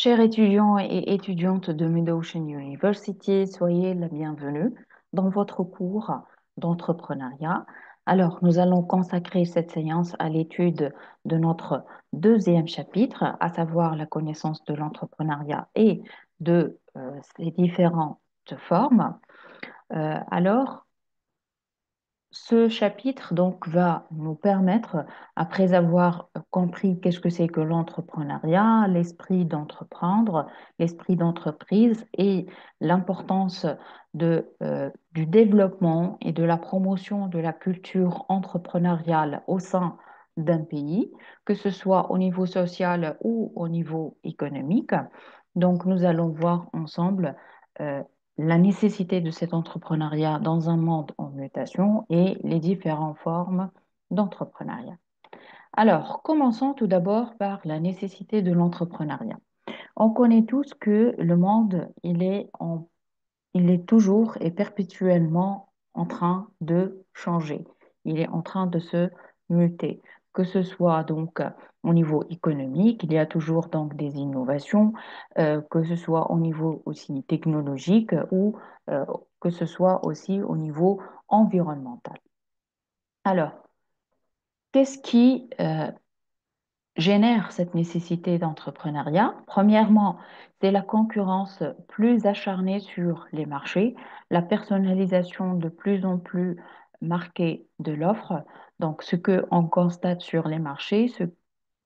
Chers étudiants et étudiantes de Mid-Ocean University, soyez la bienvenue dans votre cours d'entrepreneuriat. Alors, nous allons consacrer cette séance à l'étude de notre deuxième chapitre, à savoir la connaissance de l'entrepreneuriat et de ses différentes formes. Alors, ce chapitre donc va nous permettre, après avoir compris qu'est-ce que c'est que l'entrepreneuriat, l'esprit d'entreprendre, l'esprit d'entreprise et l'importance du développement et de la promotion de la culture entrepreneuriale au sein d'un pays, que ce soit au niveau social ou au niveau économique. Donc, nous allons voir ensemble euh, la nécessité de cet entrepreneuriat dans un monde en mutation et les différentes formes d'entrepreneuriat. Alors, commençons tout d'abord par la nécessité de l'entrepreneuriat. On connaît tous que le monde, il est toujours et perpétuellement en train de changer. Il est en train de se muter. Que ce soit donc au niveau économique, il y a toujours donc des innovations, que ce soit au niveau aussi technologique ou euh, que ce soit aussi au niveau environnemental. Alors, qu'est-ce qui génère cette nécessité d'entrepreneuriat? Premièrement, c'est la concurrence plus acharnée sur les marchés, la personnalisation de plus en plus marquée de l'offre. Donc, ce que on constate sur les marchés,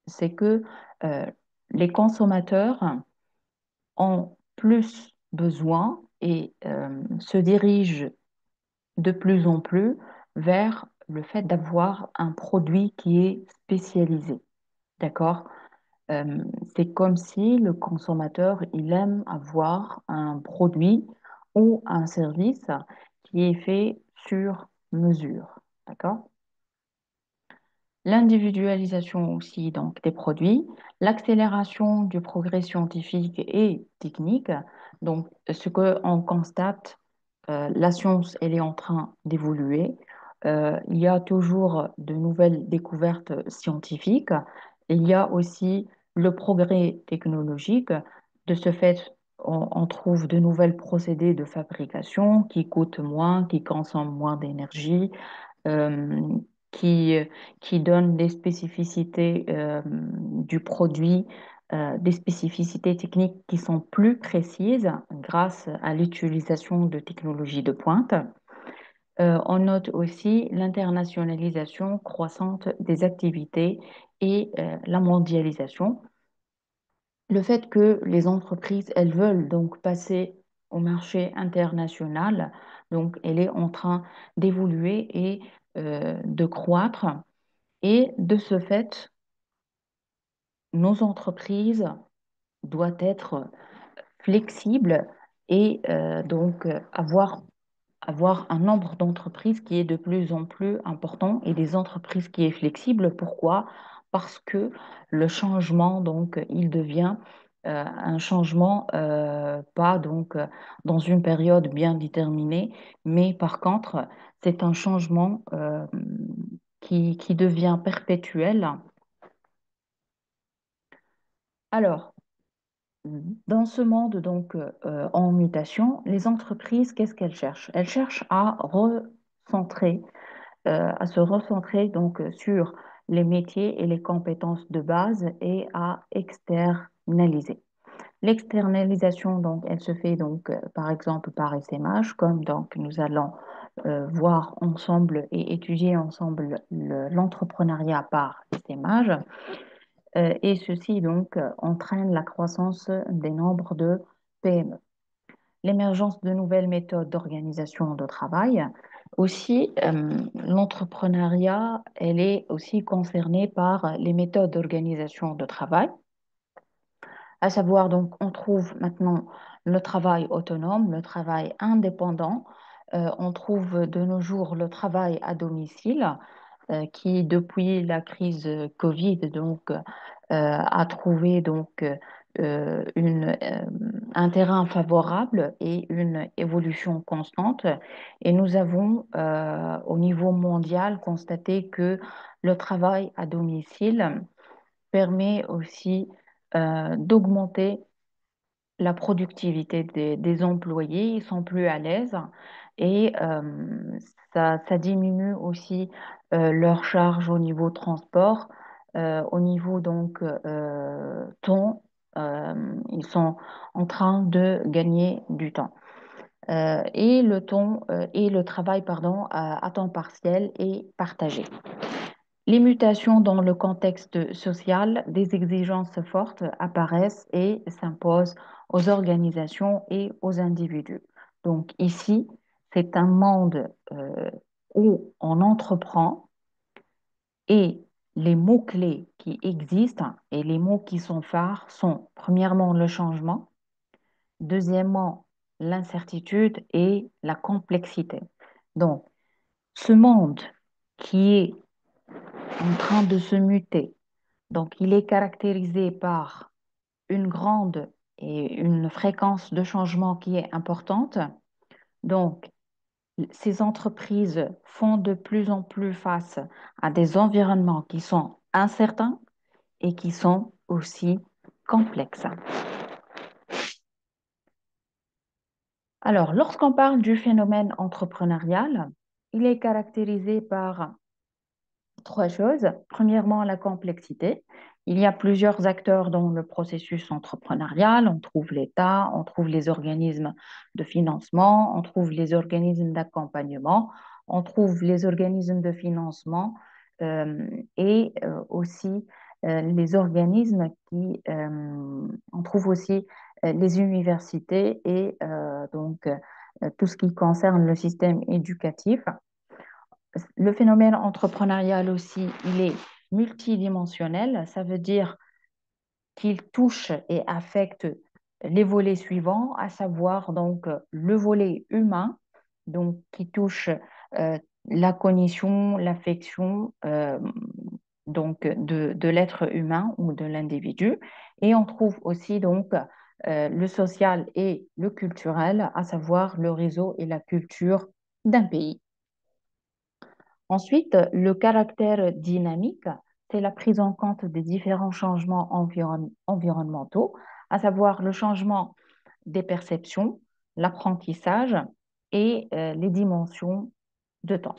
c'est que euh, les consommateurs ont plus besoin et se dirigent de plus en plus vers le fait d'avoir un produit qui est spécialisé. D'accord? Euh, c'est comme si le consommateur, il aime avoir un produit ou un service qui est fait sur mesure. D'accord? L'individualisation aussi donc des produits, l'accélération du progrès scientifique et technique. Donc, ce qu'on constate, la science, elle est en train d'évoluer. Il y a toujours de nouvelles découvertes scientifiques. Il y a aussi le progrès technologique. De ce fait, on trouve de nouvelles procédés de fabrication qui coûtent moins, qui consomment moins d'énergie, euh, qui, qui donnent des spécificités du produit, des spécificités techniques qui sont plus précises grâce à l'utilisation de technologies de pointe. On note aussi l'internationalisation croissante des activités et la mondialisation. Le fait que les entreprises, elles veulent donc passer au marché international, donc elle est en train d'évoluer et de croître. Et de ce fait, nos entreprises doivent être flexibles et donc avoir un nombre d'entreprises qui est de plus en plus important et des entreprises qui est flexible. Pourquoi? Parce que le changement, donc, il devient un changement pas donc dans une période bien déterminée, mais par contre, c'est un changement qui devient perpétuel. Alors, dans ce monde donc en mutation, les entreprises, qu'est-ce qu'elles cherchent? Elles cherchent à se recentrer donc sur les métiers et les compétences de base et à externaliser. L'externalisation, donc, elle se fait donc par exemple par SMH, comme donc nous allons voir ensemble et étudier ensemble l'entrepreneuriat par SMH. Et ceci donc entraîne la croissance des nombres de PME. L'émergence de nouvelles méthodes d'organisation de travail. Aussi, l'entrepreneuriat, elle est aussi concernée par les méthodes d'organisation de travail, à savoir donc on trouve maintenant le travail autonome, le travail indépendant, on trouve de nos jours le travail à domicile, qui depuis la crise Covid donc a trouvé donc un terrain favorable et une évolution constante. Et nous avons au niveau mondial constaté que le travail à domicile permet aussi d'augmenter la productivité des employés, ils sont plus à l'aise et ça diminue aussi leur charge au niveau transport, au niveau donc temps, ils sont en train de gagner du temps. Et le temps et le travail pardon, à temps partiel est partagé. Les mutations dans le contexte social, des exigences fortes apparaissent et s'imposent aux organisations et aux individus. Donc ici, c'est un monde où on entreprend et les mots-clés qui existent et les mots qui sont phares sont premièrement le changement, deuxièmement l'incertitude et la complexité. Donc ce monde qui est en train de se muter. Donc, il est caractérisé par une grande et une fréquence de changement qui est importante. Donc, ces entreprises font de plus en plus face à des environnements qui sont incertains et qui sont aussi complexes. Alors, lorsqu'on parle du phénomène entrepreneurial, il est caractérisé par trois choses. Premièrement, la complexité. Il y a plusieurs acteurs dans le processus entrepreneurial. On trouve l'État, on trouve les organismes de financement, on trouve les organismes d'accompagnement, on trouve les organismes de financement et aussi les organismes on trouve aussi les universités et tout ce qui concerne le système éducatif. Le phénomène entrepreneurial aussi, il est multidimensionnel. Ça veut dire qu'il touche et affecte les volets suivants, à savoir donc le volet humain, donc qui touche la cognition, l'affection donc de l'être humain ou de l'individu. Et on trouve aussi donc le social et le culturel, à savoir le réseau et la culture d'un pays. Ensuite, le caractère dynamique, c'est la prise en compte des différents changements environnementaux, à savoir le changement des perceptions, l'apprentissage et les dimensions de temps.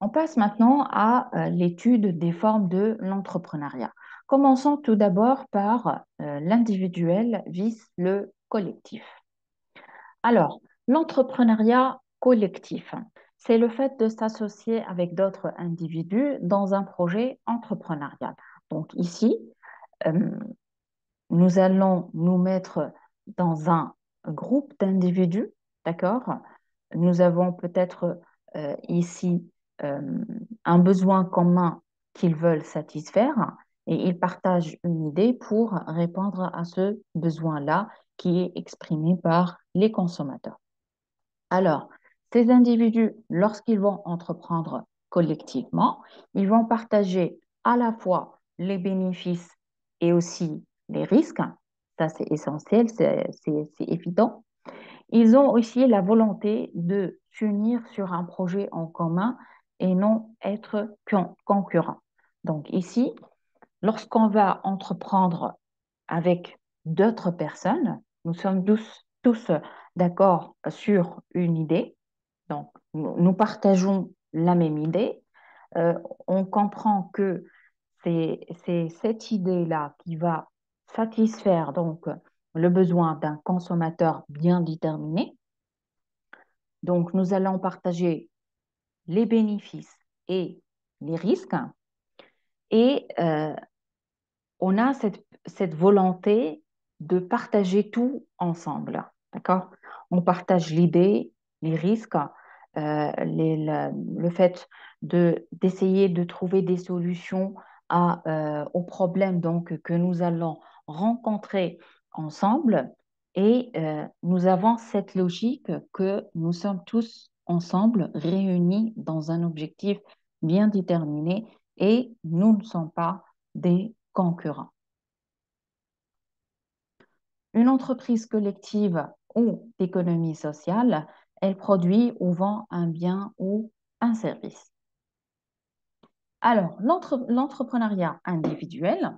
On passe maintenant à l'étude des formes de l'entrepreneuriat. Commençons tout d'abord par l'individuel vis le collectif. Alors, l'entrepreneuriat collectif, c'est le fait de s'associer avec d'autres individus dans un projet entrepreneurial. Donc ici, euh, nous allons nous mettre dans un groupe d'individus, d'accord? Nous avons peut-être ici euh, un besoin commun qu'ils veulent satisfaire et ils partagent une idée pour répondre à ce besoin-là qui est exprimé par les consommateurs. Alors, ces individus, lorsqu'ils vont entreprendre collectivement, ils vont partager à la fois les bénéfices et aussi les risques. Ça, c'est essentiel, c'est évident. Ils ont aussi la volonté de s'unir sur un projet en commun et non être concurrents. Donc ici, lorsqu'on va entreprendre avec d'autres personnes, nous sommes tous d'accord sur une idée, donc nous partageons la même idée. Euh, on comprend que c'est cette idée-là qui va satisfaire donc le besoin d'un consommateur bien déterminé. Donc nous allons partager les bénéfices et les risques et on a cette volonté de partager tout ensemble, d'accord? On partage l'idée, les risques, le fait d'essayer de trouver des solutions aux problèmes donc, que nous allons rencontrer ensemble. Et nous avons cette logique que nous sommes tous ensemble réunis dans un objectif bien déterminé et nous ne sommes pas des concurrents. Une entreprise collective ou d'économie sociale, elle produit ou vend un bien ou un service. Alors, l'entrepreneuriat individuel,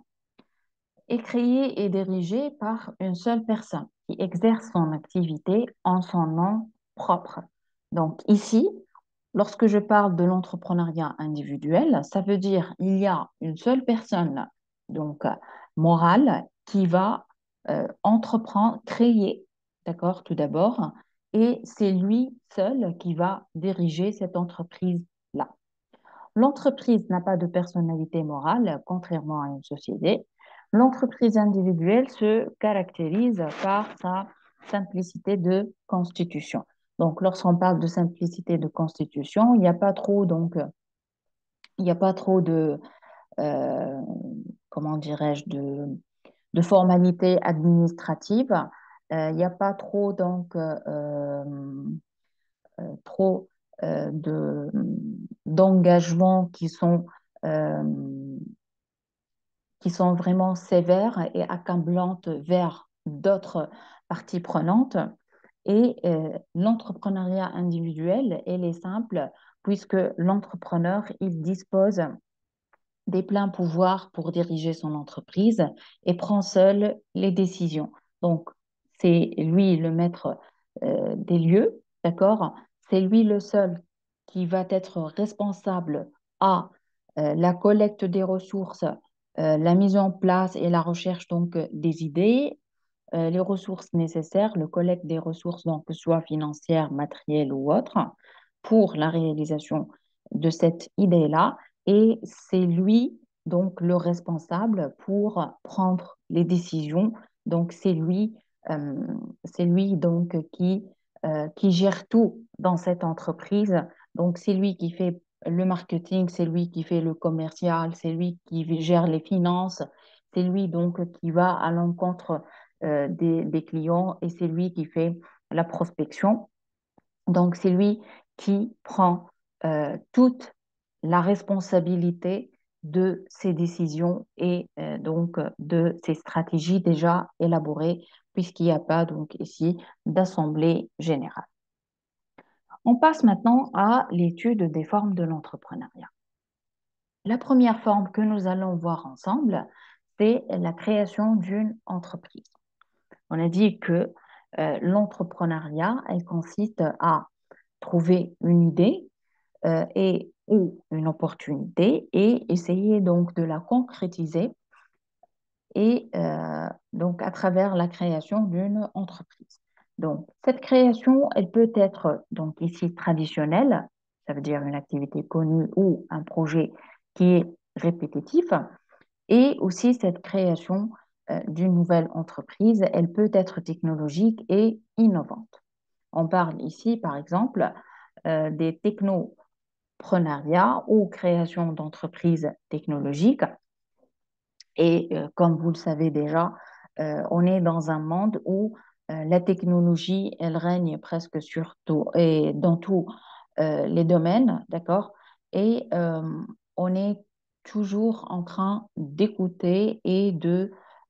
est créé et dirigé par une seule personne qui exerce son activité en son nom propre. Donc ici, lorsque je parle de l'entrepreneuriat individuel, ça veut dire il y a une seule personne, donc morale, qui va entreprendre, créer, d'accord, tout d'abord, et c'est lui seul qui va diriger cette entreprise-là. L'entreprise n'a pas de personnalité morale, contrairement à une société. L'entreprise individuelle se caractérise par sa simplicité de constitution. Donc, lorsqu'on parle de simplicité de constitution, il n'y a pas trop, donc, il n'y a pas trop de, euh, comment dirais-je, de formalités administratives. Il n'y a pas trop, donc, trop d'engagements euh, qui sont vraiment sévères et accablantes vers d'autres parties prenantes. Et l'entrepreneuriat individuel, elle est simple puisque l'entrepreneur, il dispose des pleins pouvoirs pour diriger son entreprise et prend seul les décisions. Donc, c'est lui le maître des lieux, d'accord? C'est lui le seul qui va être responsable à la collecte des ressources, la mise en place et la recherche donc des idées, les ressources nécessaires, le collecte des ressources, donc que ce soit financières, matérielles ou autres, pour la réalisation de cette idée-là. Et c'est lui, donc, le responsable pour prendre les décisions. Donc, euh, c'est lui donc, qui gère tout dans cette entreprise. Donc, c'est lui qui fait le marketing, c'est lui qui fait le commercial, c'est lui qui gère les finances, c'est lui donc qui va à l'encontre des clients et c'est lui qui fait la prospection. Donc, c'est lui qui prend toute la responsabilité de ses décisions et donc de ses stratégies déjà élaborées, puisqu'il n'y a pas donc ici d'assemblée générale. On passe maintenant à l'étude des formes de l'entrepreneuriat. La première forme que nous allons voir ensemble, c'est la création d'une entreprise. On a dit que l'entrepreneuriat, elle consiste à trouver une idée et ou une opportunité et essayer donc de la concrétiser et donc à travers la création d'une entreprise. Donc cette création, elle peut être donc ici traditionnelle, ça veut dire une activité connue ou un projet qui est répétitif, et aussi cette création d'une nouvelle entreprise, elle peut être technologique et innovante. On parle ici, par exemple, des technoprenariats ou création d'entreprises technologiques. Et comme vous le savez déjà, on est dans un monde où la technologie, elle règne presque sur tout et dans tous les domaines, d'accord? Et on est toujours en train d'écouter et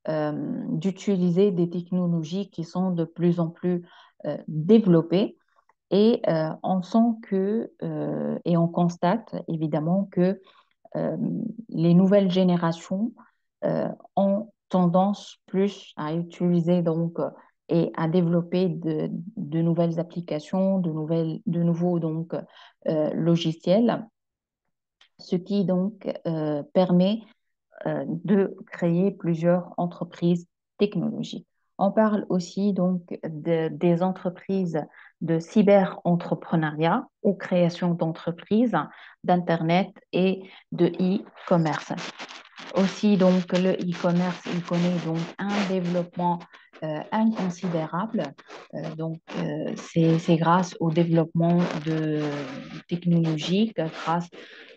d'utiliser des technologies qui sont de plus en plus développées. Et on sent et on constate évidemment que euh, les nouvelles générations ont tendance plus à utiliser donc et à développer de nouvelles applications, de nouveaux donc logiciels, ce qui donc permet de créer plusieurs entreprises technologiques. On parle aussi donc des entreprises de cyber-entrepreneuriat ou création d'entreprises, d'Internet et de e-commerce. Aussi, donc, le e-commerce, il connaît donc un développement inconsidérable. C'est grâce au développement de technologiques, grâce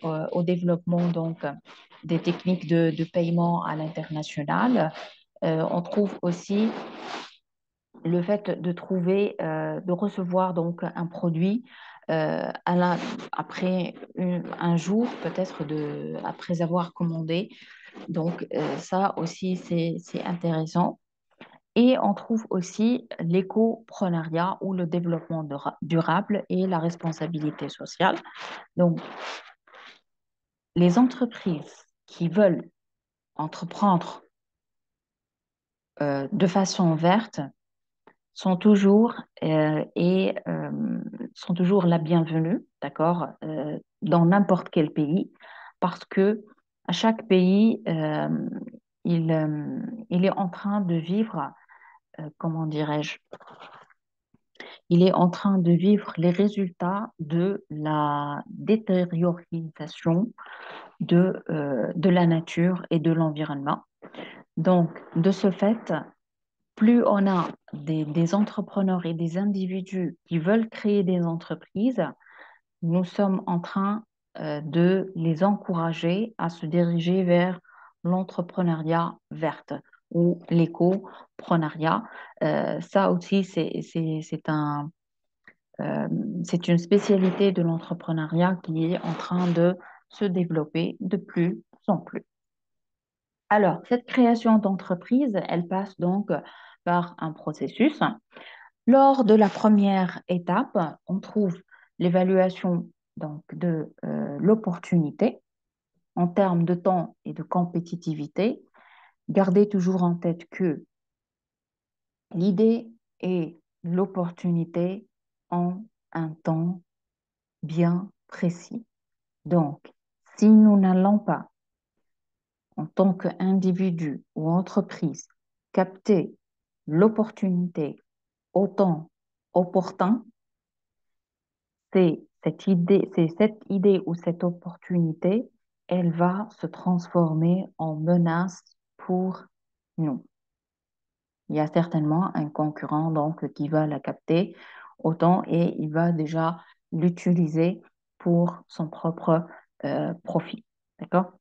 au développement donc des techniques de paiement à l'international. On trouve aussi le fait de trouver, de recevoir donc un produit après un jour, peut-être après avoir commandé. Donc, ça aussi, c'est intéressant. Et on trouve aussi l'éco-preneuriat ou le développement durable et la responsabilité sociale. Donc, les entreprises qui veulent entreprendre de façon verte sont toujours sont toujours la bienvenue, d'accord, dans n'importe quel pays, parce que à chaque pays, il est en train de vivre, comment dirais-je, il est en train de vivre les résultats de la détériorisation de la nature et de l'environnement. Donc, de ce fait, plus on a des entrepreneurs et des individus qui veulent créer des entreprises, nous sommes en train de les encourager à se diriger vers l'entrepreneuriat verte ou l'éco-preneuriat. Ça aussi, euh, c'est une spécialité de l'entrepreneuriat qui est en train de se développer de plus en plus. Alors, cette création d'entreprise, elle passe donc par un processus. Lors de la première étape, on trouve l'évaluation donc de l'opportunité en termes de temps et de compétitivité. Gardez toujours en tête que l'idée et l'opportunité ont un temps bien précis. Donc, si nous n'allons pas, en tant qu'individu ou entreprise, capter l'opportunité au temps opportun, c'est cette idée ou cette opportunité, elle va se transformer en menace pour nous. Il y a certainement un concurrent donc qui va la capter autant et il va déjà l'utiliser pour son propre profit. D'accord?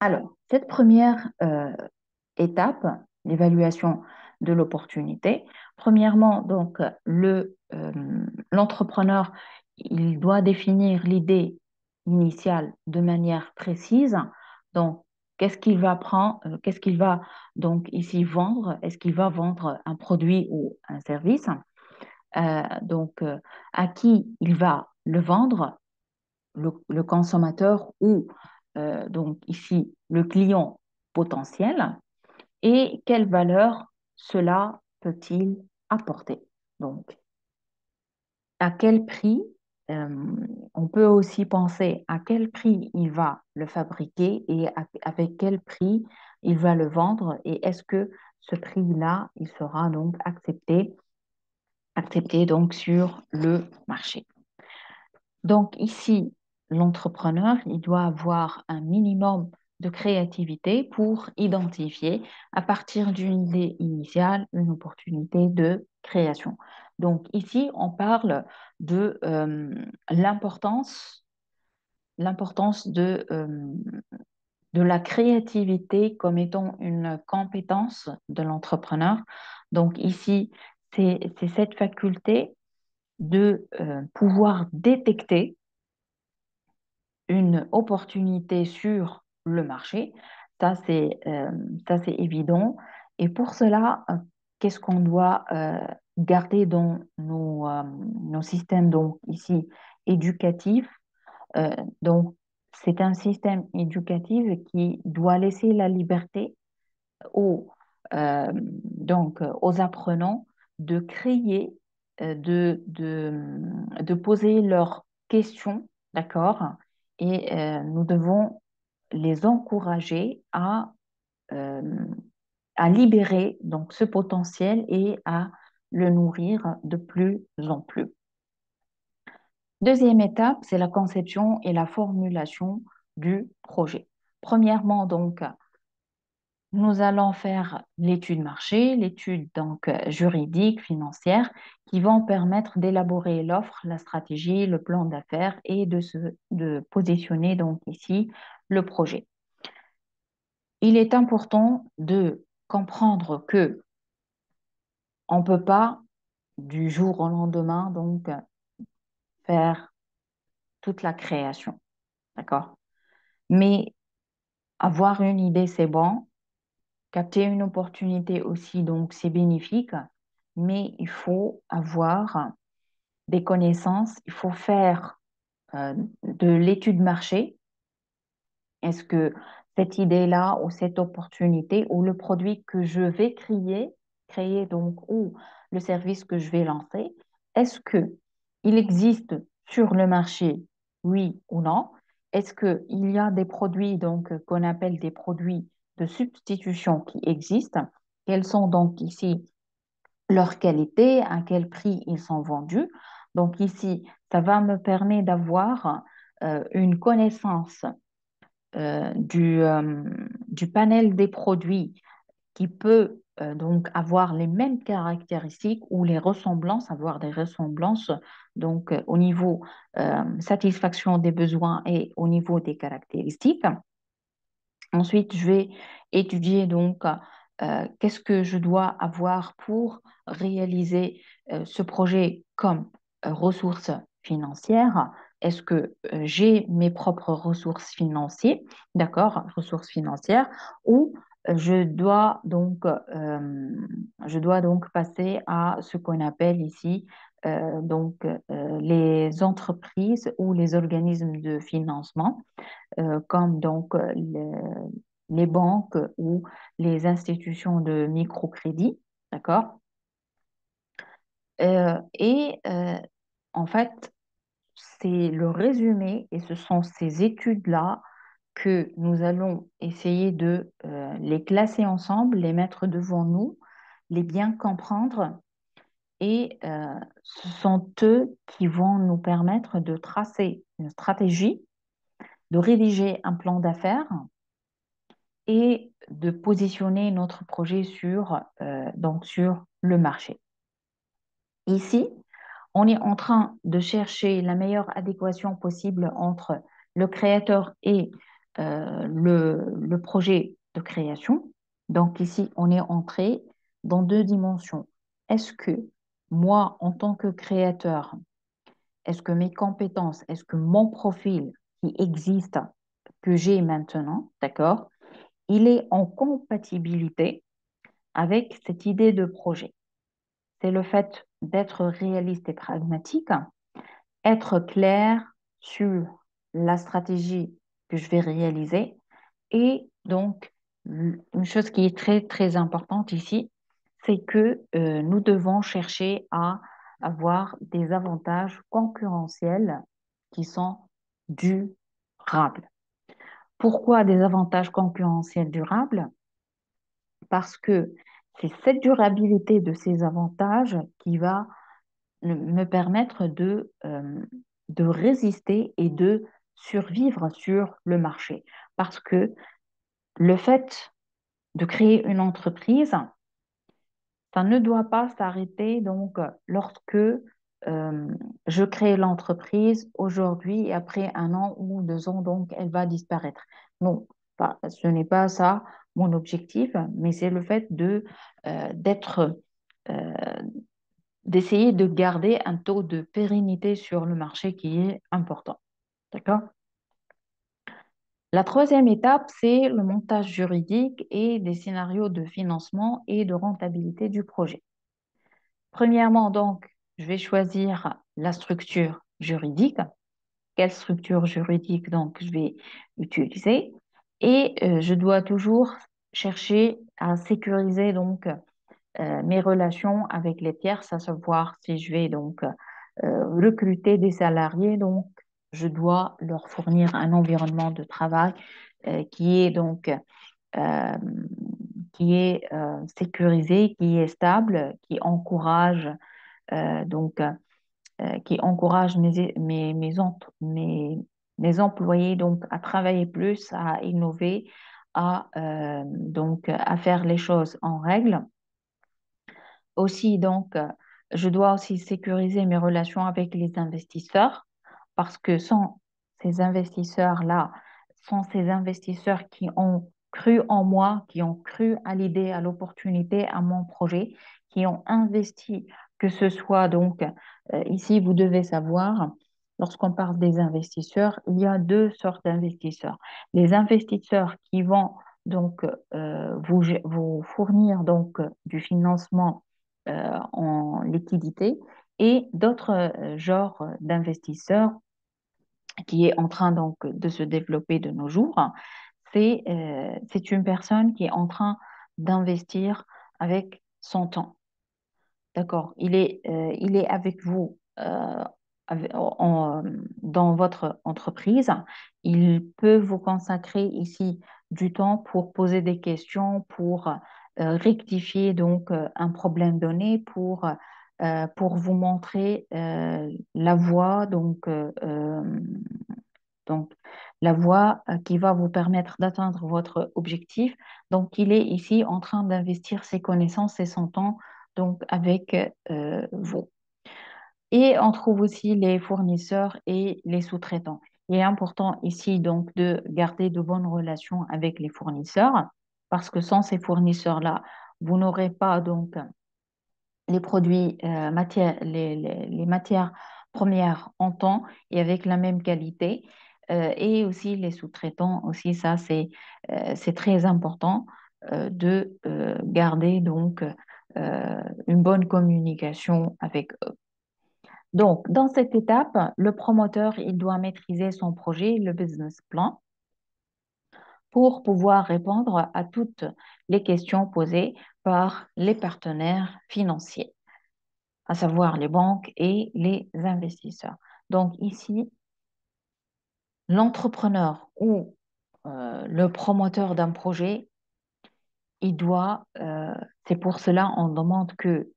Alors, cette première étape, l'évaluation de l'opportunité. Premièrement, donc, l'entrepreneur, il doit définir l'idée initiale de manière précise. Donc, qu'est-ce qu'il va donc ici vendre? Est-ce qu'il va vendre un produit ou un service? À qui il va le vendre? Le consommateur ou donc ici le client potentiel et quelle valeur cela peut-il apporter. Donc, à quel prix, euh, on peut aussi penser à quel prix il va le fabriquer et avec quel prix il va le vendre et est-ce que ce prix-là, il sera donc accepté donc sur le marché. Donc ici, l'entrepreneur, il doit avoir un minimum de créativité pour identifier à partir d'une idée initiale une opportunité de création. Donc ici, on parle de l'importance de la créativité comme étant une compétence de l'entrepreneur. Donc ici, c'est cette faculté de pouvoir détecter une opportunité sur le marché. Ça, ça, c'est évident. Et pour cela, qu'est-ce qu'on doit garder dans nos systèmes donc ici éducatifs? Donc, c'est un système éducatif qui doit laisser la liberté aux, aux apprenants de créer, de poser leurs questions, d'accord? Et nous devons les encourager euh, à libérer donc ce potentiel et à le nourrir de plus en plus. Deuxième étape, c'est la conception et la formulation du projet. Premièrement, donc, nous allons faire l'étude marché, l'étude donc juridique, financière, qui vont permettre d'élaborer l'offre, la stratégie, le plan d'affaires et de positionner donc ici le projet. Il est important de comprendre que on ne peut pas du jour au lendemain donc faire toute la création, d'accord? Mais avoir une idée, c'est bon. Capter une opportunité aussi, donc c'est bénéfique, mais il faut avoir des connaissances, il faut faire de l'étude marché. Est-ce que cette idée-là ou cette opportunité ou le produit que je vais créer donc, ou le service que je vais lancer, est-ce que il existe sur le marché, oui ou non? Est-ce qu'il y a des produits donc qu'on appelle des produits de substitution qui existent? Quelles sont donc ici leur qualité, à quel prix ils sont vendus? Donc ici, ça va me permettre d'avoir une connaissance du panel des produits qui peut donc avoir les mêmes caractéristiques ou les ressemblances, avoir des ressemblances donc au niveau satisfaction des besoins et au niveau des caractéristiques. Ensuite, je vais étudier donc qu'est-ce que je dois avoir pour réaliser ce projet comme ressources financières. Est-ce que j'ai mes propres ressources financières, d'accord, ressources financières, ou je dois donc passer à ce qu'on appelle ici les entreprises ou les organismes de financement comme donc les banques ou les institutions de microcrédit, d'accord? En fait, c'est le résumé et ce sont ces études-là que nous allons essayer de les classer ensemble, les mettre devant nous, les bien comprendre et ce sont eux qui vont nous permettre de tracer une stratégie, de rédiger un plan d'affaires et de positionner notre projet donc sur le marché. Ici, on est en train de chercher la meilleure adéquation possible entre le créateur et le projet de création. Donc ici, on est entré dans deux dimensions. Est-ce que moi, en tant que créateur, est-ce que mes compétences, est-ce que mon profil qui existe, que j'ai maintenant, d'accord, il est en compatibilité avec cette idée de projet. C'est le fait d'être réaliste et pragmatique, être clair sur la stratégie que je vais réaliser et donc une chose qui est très très importante ici, c'est que nous devons chercher à avoir des avantages concurrentiels qui sont durables. Pourquoi des avantages concurrentiels durables? Parce que c'est cette durabilité de ces avantages qui va me permettre de résister et de survivre sur le marché. Parce que le fait de créer une entreprise, ça ne doit pas s'arrêter donc lorsque je crée l'entreprise aujourd'hui et après un an ou 2 ans, donc elle va disparaître. Non, ce n'est pas ça mon objectif, mais c'est le fait d'être, euh, d'essayer de garder un taux de pérennité sur le marché qui est important. D'accord? La troisième étape, c'est le montage juridique et des scénarios de financement et de rentabilité du projet. Premièrement, donc, je vais choisir la structure juridique. Quelle structure juridique donc je vais utiliser? Et je dois toujours chercher à sécuriser donc mes relations avec les tiers, à savoir si je vais donc recruter des salariés, donc je dois leur fournir un environnement de travail qui est donc euh, sécurisé, qui est stable, qui encourage mes employés donc à travailler plus, à innover, à faire les choses en règle. Aussi, donc, je dois aussi sécuriser mes relations avec les investisseurs parce que sans ces investisseurs-là, sans ces investisseurs qui ont cru en moi, qui ont cru à l'idée, à l'opportunité, à mon projet, qui ont investi, que ce soit donc, ici, vous devez savoir, lorsqu'on parle des investisseurs, il y a deux sortes d'investisseurs. Les investisseurs qui vont donc vous fournir donc du financement en liquidité et d'autres genres d'investisseurs qui est en train donc de se développer de nos jours. c'est une personne qui est en train d'investir avec son temps. D'accord. Il est avec vous dans votre entreprise. Il peut vous consacrer ici du temps pour poser des questions, pour rectifier donc un problème donné, pour vous montrer la voie, donc la voie qui va vous permettre d'atteindre votre objectif. Donc, il est ici en train d'investir ses connaissances et son temps donc avec vous. Et on trouve aussi les fournisseurs et les sous-traitants. Il est important ici donc de garder de bonnes relations avec les fournisseurs parce que sans ces fournisseurs-là, vous n'aurez pas donc les produits, les matières premières en temps et avec la même qualité. Et aussi les sous-traitants, aussi ça c'est très important de garder donc une bonne communication avec eux. Donc, dans cette étape, le promoteur, il doit maîtriser son projet, le business plan, pour pouvoir répondre à toutes les questions posées par les partenaires financiers, à savoir les banques et les investisseurs. Donc ici, l'entrepreneur ou le promoteur d'un projet, c'est pour cela on demande que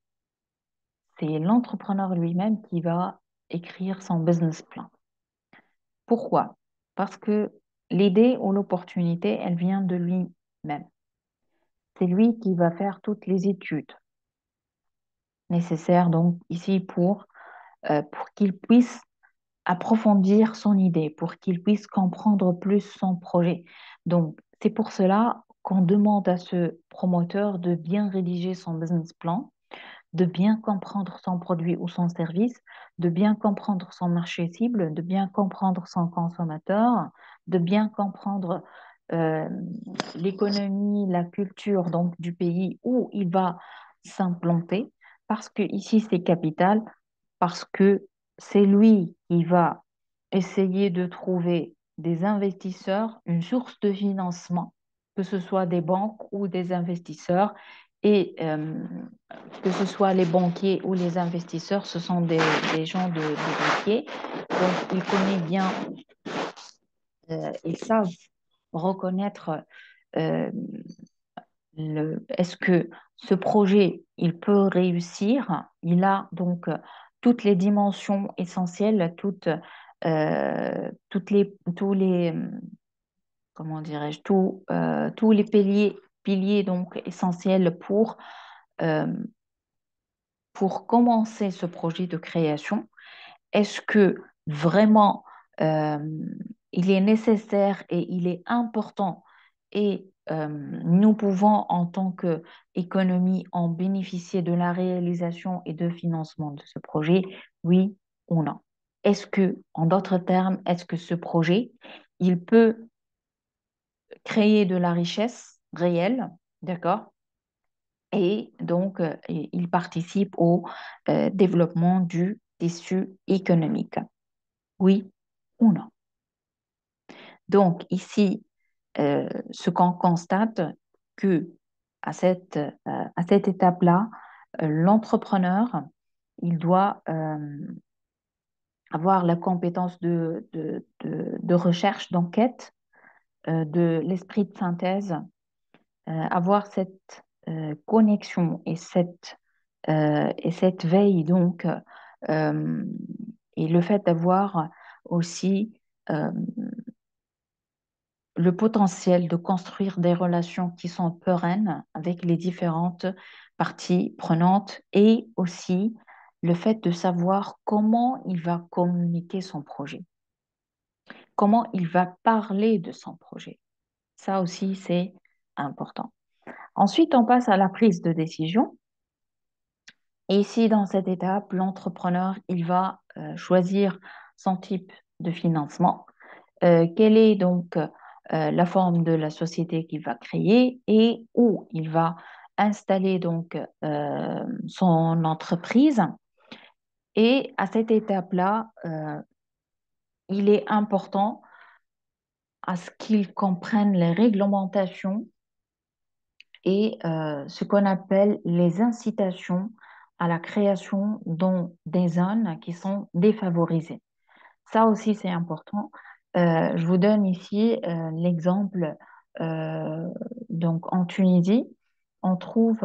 c'est l'entrepreneur lui-même qui va écrire son business plan. Pourquoi? Parce que l'idée ou l'opportunité, elle vient de lui-même. C'est lui qui va faire toutes les études nécessaires donc ici pour qu'il puisse approfondir son idée, pour qu'il puisse comprendre plus son projet. Donc, c'est pour cela qu'on demande à ce promoteur de bien rédiger son business plan, de bien comprendre son produit ou son service, de bien comprendre son marché cible, de bien comprendre son consommateur, de bien comprendre euh, l'économie, la culture donc du pays où il va s'implanter, parce que ici c'est capital, parce que c'est lui qui va essayer de trouver des investisseurs, une source de financement, que ce soit des banques ou des investisseurs, et que ce soit les banquiers ou les investisseurs, ce sont des gens de métier, donc ils connaissent bien, ils savent reconnaître euh, est-ce que ce projet, il peut réussir? Il a donc toutes les dimensions essentielles, tous les, comment dirais-je, tous les piliers donc essentiels euh, pour commencer ce projet de création. Est-ce que vraiment euh, il est nécessaire et il est important et nous pouvons en tant qu'économie en bénéficier de la réalisation et de financement de ce projet, oui ou non? Est-ce que, en d'autres termes, est-ce que ce projet, il peut créer de la richesse réelle, d'accord? Et donc, il participe au développement du tissu économique. Oui ou non? Donc, ici, ce qu'on constate, que à cette étape-là, l'entrepreneur, il doit avoir la compétence de recherche, d'enquête, de l'esprit de synthèse, avoir cette connexion et cette veille, donc, euh, et le fait d'avoir aussi le potentiel de construire des relations qui sont pérennes avec les différentes parties prenantes et aussi le fait de savoir comment il va communiquer son projet, comment il va parler de son projet. Ça aussi, c'est important. Ensuite, on passe à la prise de décision. Et ici, dans cette étape, l'entrepreneur, il va choisir son type de financement, quelle est donc la forme de la société qu'il va créer et où il va installer donc son entreprise. Et à cette étape-là, il est important à ce qu'ils comprennent les réglementations et ce qu'on appelle les incitations à la création dans des zones qui sont défavorisées. Ça aussi, c'est important. Je vous donne ici l'exemple. euh, donc, en Tunisie, on trouve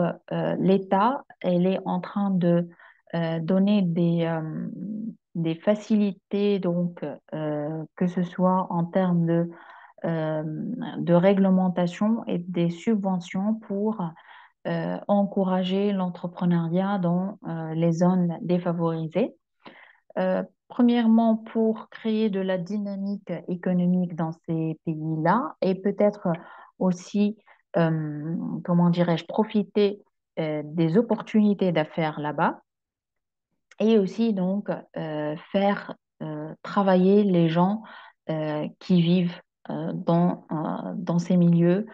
l'État, elle est en train de donner des facilités, donc, que ce soit en termes euh, de réglementation et des subventions pour encourager l'entrepreneuriat dans les zones défavorisées. Premièrement, pour créer de la dynamique économique dans ces pays-là et peut-être aussi, comment dirais-je, profiter des opportunités d'affaires là-bas et aussi donc faire travailler les gens qui vivent dans ces milieux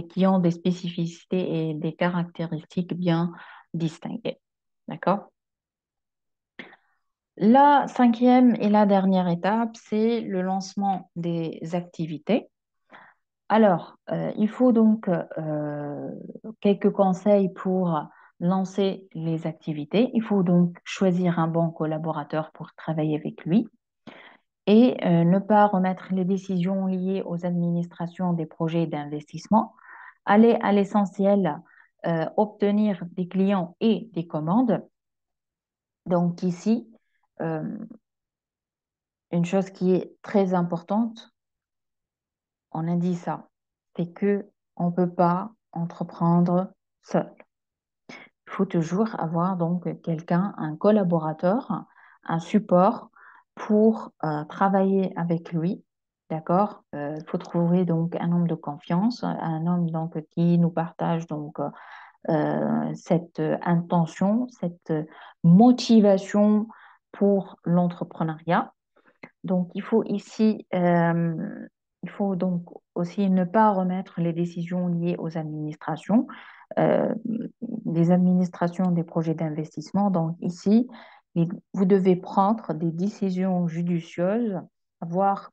qui ont des spécificités et des caractéristiques bien distinguées. D'accord? La cinquième et la dernière étape, c'est le lancement des activités. Alors, il faut donc quelques conseils pour lancer les activités. Il faut donc choisir un bon collaborateur pour travailler avec lui et ne pas remettre les décisions liées aux administrations des projets d'investissement. Aller à l'essentiel, obtenir des clients et des commandes. Donc ici, euh, une chose qui est très importante, on a dit ça, c'est que on ne peut pas entreprendre seul. Il faut toujours avoir donc quelqu'un, un collaborateur, un support pour travailler avec lui. D'accord? Il faut trouver donc un homme de confiance, un homme donc qui nous partage donc cette intention, cette motivation pour l'entrepreneuriat. Donc, il faut donc aussi ne pas remettre les décisions liées aux administrations, euh, les administrations des projets d'investissement. Donc, ici, vous devez prendre des décisions judicieuses, avoir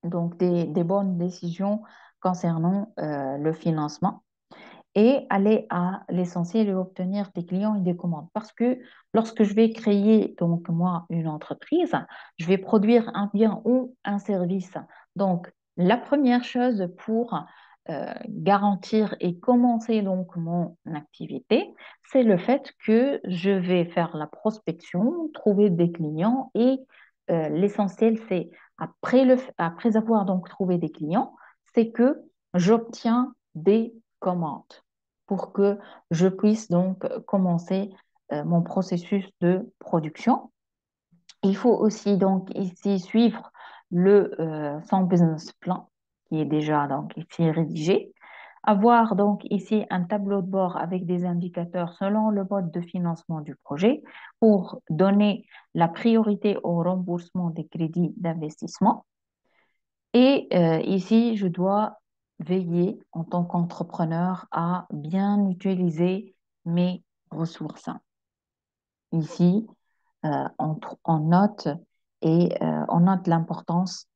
donc des bonnes décisions concernant le financement et aller à l'essentiel et obtenir des clients et des commandes. Parce que lorsque je vais créer, donc moi, une entreprise, je vais produire un bien ou un service. Donc, la première chose pour garantir et commencer donc mon activité, c'est le fait que je vais faire la prospection, trouver des clients et l'essentiel, c'est après avoir donc trouvé des clients, c'est que j'obtiens des commandes pour que je puisse donc commencer mon processus de production. Il faut aussi donc ici suivre son business plan qui est déjà donc ici rédigé. Avoir donc ici un tableau de bord avec des indicateurs selon le mode de financement du projet pour donner la priorité au remboursement des crédits d'investissement. Et ici, je dois veiller en tant qu'entrepreneur à bien utiliser mes ressources. Ici, on note on note l'importance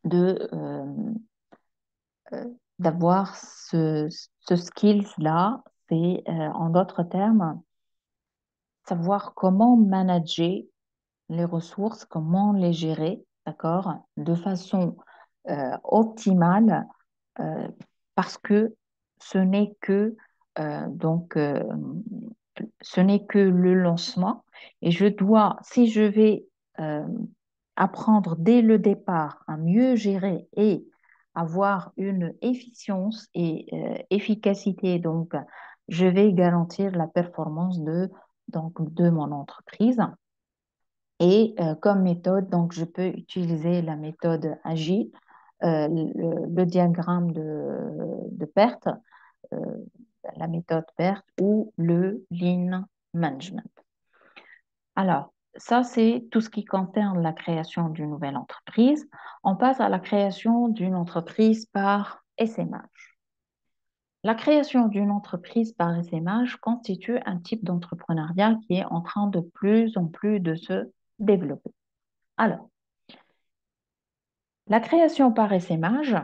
de d'avoir ce skills-là. C'est en d'autres termes savoir comment manager les ressources, comment les gérer, d'accord, de façon optimale euh, parce que ce n'est que donc ce n'est que le lancement et je dois, si je vais euh, apprendre dès le départ à mieux gérer et avoir une efficience et efficacité, donc je vais garantir la performance de mon entreprise. Et comme méthode, donc je peux utiliser la méthode agile, le diagramme de perte, euh, la méthode perte ou le lean management. Alors, ça, c'est tout ce qui concerne la création d'une nouvelle entreprise. On passe à la création d'une entreprise par SMH. La création d'une entreprise par SMH constitue un type d'entrepreneuriat qui est en train de plus en plus de se développer. Alors, La création par essaimage,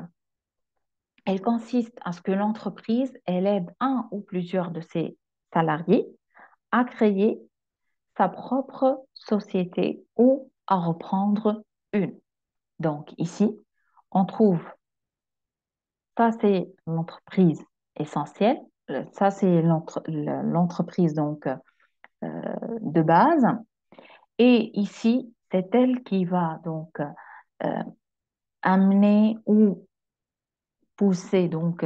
elle consiste à ce que l'entreprise, elle aide un ou plusieurs de ses salariés à créer sa propre société ou à reprendre une. Donc ici, on trouve, ça c'est l'entreprise essentielle, ça c'est l'entreprise donc de base, et ici, c'est elle qui va donc euh, amener ou pousser donc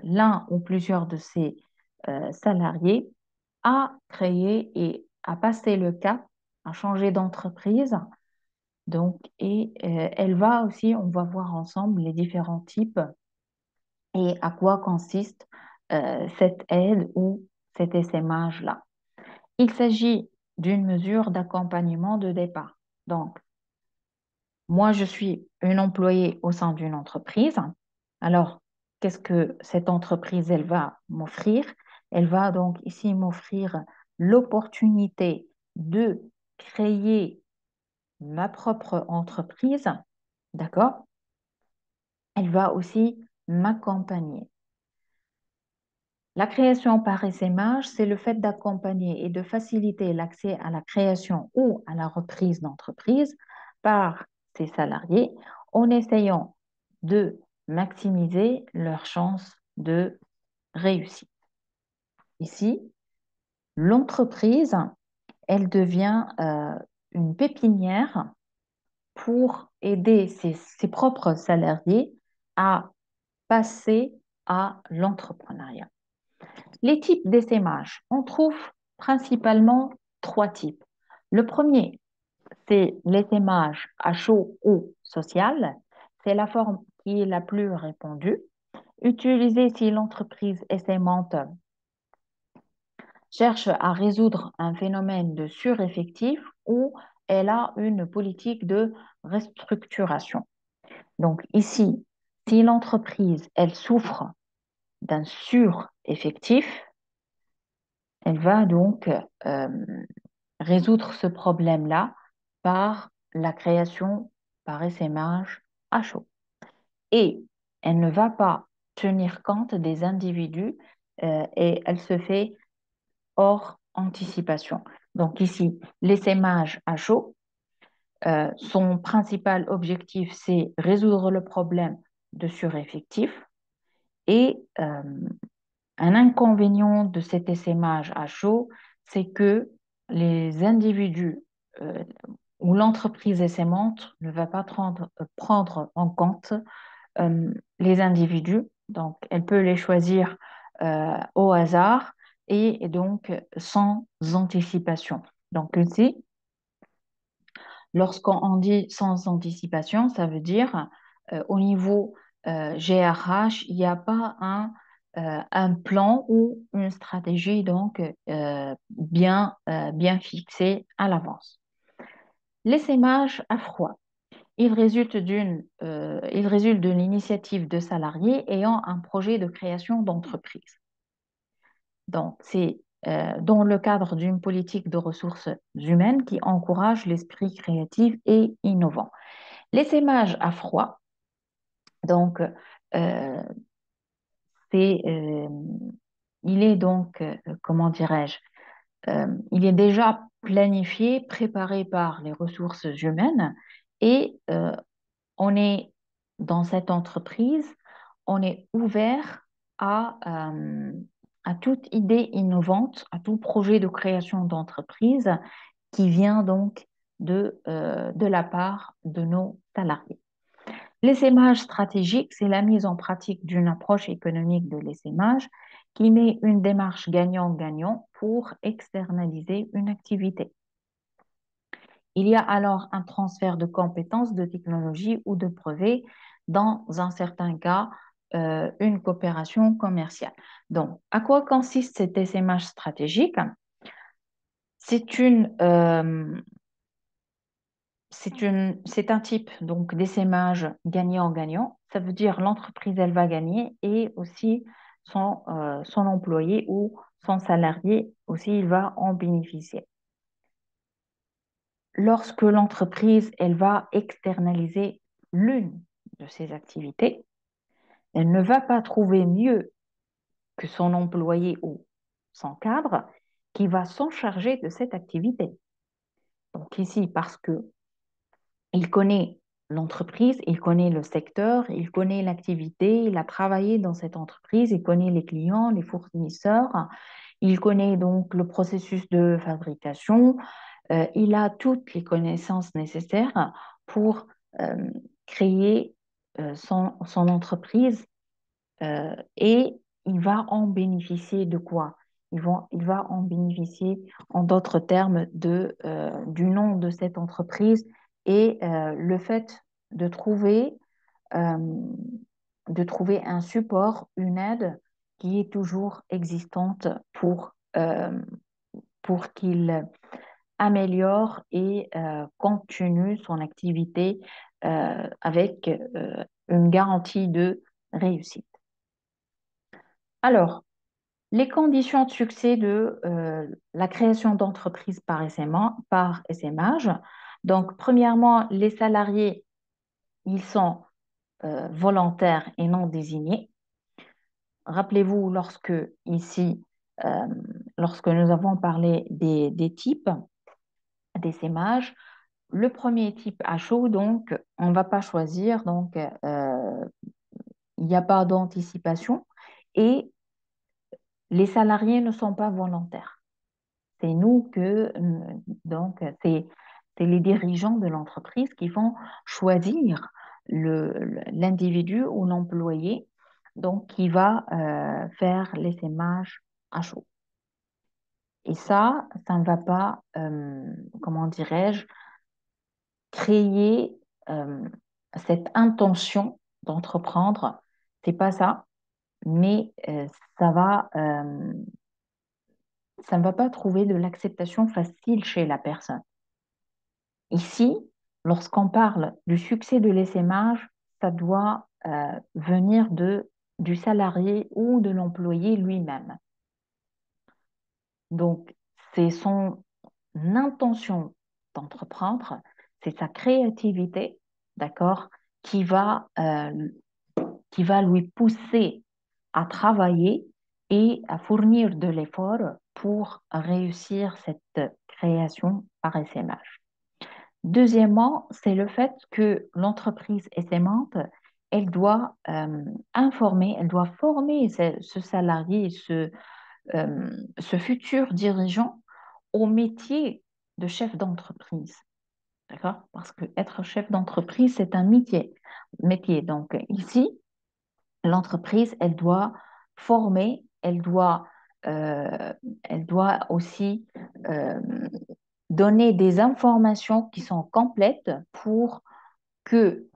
l'un ou plusieurs de ses salariés à créer et à passer le cap, à changer d'entreprise. Donc, et elle va aussi, on va voir ensemble les différents types et à quoi consiste cette aide ou cet essaimage-là. Il s'agit d'une mesure d'accompagnement de départ. Donc, moi, je suis une employée au sein d'une entreprise. Alors, qu'est-ce que cette entreprise, elle va m'offrir? Elle va donc ici m'offrir l'opportunité de créer ma propre entreprise, d'accord? Elle va aussi m'accompagner. La création par essaimage, c'est le fait d'accompagner et de faciliter l'accès à la création ou à la reprise d'entreprise par ses salariés en essayant de maximiser leurs chances de réussite. Ici, l'entreprise, elle devient une pépinière pour aider ses propres salariés à passer à l'entrepreneuriat. Les types d'essaimage, on trouve principalement trois types. Le premier, c'est l'essaimage à chaud ou social. C'est la forme qui est la plus répandue. Utilisée si l'entreprise essaimante cherche à résoudre un phénomène de sureffectif ou elle a une politique de restructuration. Donc ici, si l'entreprise, elle souffre d'un sureffectif, elle va donc résoudre ce problème-là par la création par essaimage à chaud. Et elle ne va pas tenir compte des individus et elle se fait hors anticipation. Donc ici, l'essaimage à chaud, son principal objectif, c'est résoudre le problème de sureffectif et un inconvénient de cet essaimage à chaud, c'est que les individus euh, ou l'entreprise essaimante ne va pas prendre en compte les individus. Donc, elle peut les choisir au hasard et donc sans anticipation. Donc, ici, lorsqu'on dit sans anticipation, ça veut dire au niveau GRH, il n'y a pas un plan ou une stratégie donc bien fixée à l'avance. L'essaimage à froid, il résulte d'une initiative de salariés ayant un projet de création d'entreprise. Donc, c'est dans le cadre d'une politique de ressources humaines qui encourage l'esprit créatif et innovant. L'essaimage à froid, donc, euh, c'est, euh, il est donc, comment dirais-je, il est déjà planifié, préparé par les ressources humaines et on est dans cette entreprise, on est ouvert à toute idée innovante, à tout projet de création d'entreprise qui vient donc de la part de nos salariés. L'essaimage stratégique, c'est la mise en pratique d'une approche économique de l'essaimage qui met une démarche gagnant-gagnant pour externaliser une activité. Il y a alors un transfert de compétences, de technologies ou de brevets, dans un certain cas, une coopération commerciale. Donc, à quoi consiste cet essaimage stratégique? C'est c'est un type donc d'essaimage gagnant-gagnant. Ça veut dire l'entreprise, elle va gagner et aussi son employé ou son salarié aussi, il va en bénéficier. Lorsque l'entreprise, elle va externaliser l'une de ses activités, elle ne va pas trouver mieux que son employé ou son cadre qui va s'en charger de cette activité. Donc ici, parce que il connaît l'entreprise, il connaît le secteur, il connaît l'activité, il a travaillé dans cette entreprise, il connaît les clients, les fournisseurs, il connaît donc le processus de fabrication, il a toutes les connaissances nécessaires pour euh, créer son entreprise et il va en bénéficier de quoi? Il va en bénéficier, en d'autres termes, du nom de cette entreprise et le fait de trouver, euh, de trouver un support, une aide qui est toujours existante pour qu'il améliore et continue son activité avec une garantie de réussite. Alors, les conditions de succès de la création d'entreprises par SMH. Donc, premièrement, les salariés, ils sont volontaires et non désignés. Rappelez-vous, ici, euh, lorsque nous avons parlé des types d'SMH, le premier type à chaud, donc, on ne va pas choisir, donc, il n'y a pas d'anticipation et les salariés ne sont pas volontaires. C'est nous donc, c'est les dirigeants de l'entreprise qui vont choisir l'individu ou l'employé, donc qui va faire l'essaimage à chaud. Et ça ne va pas, comment dirais-je, créer euh, cette intention d'entreprendre. C'est pas ça, mais ça va, ça ne va pas trouver de l'acceptation facile chez la personne. Ici, lorsqu'on parle du succès de l'essaimage, ça doit venir du salarié ou de l'employé lui-même. Donc, c'est son intention d'entreprendre, c'est sa créativité, d'accord, qui va, euh, qui va lui pousser à travailler et à fournir de l'effort pour réussir cette création par essaimage. Deuxièmement, c'est le fait que l'entreprise essaimante, elle doit informer, elle doit former ce salarié, ce futur dirigeant au métier de chef d'entreprise. D'accord? Parce que être chef d'entreprise, c'est un métier. Donc ici, l'entreprise, elle doit former, elle doit aussi euh, donner des informations qui sont complètes pour que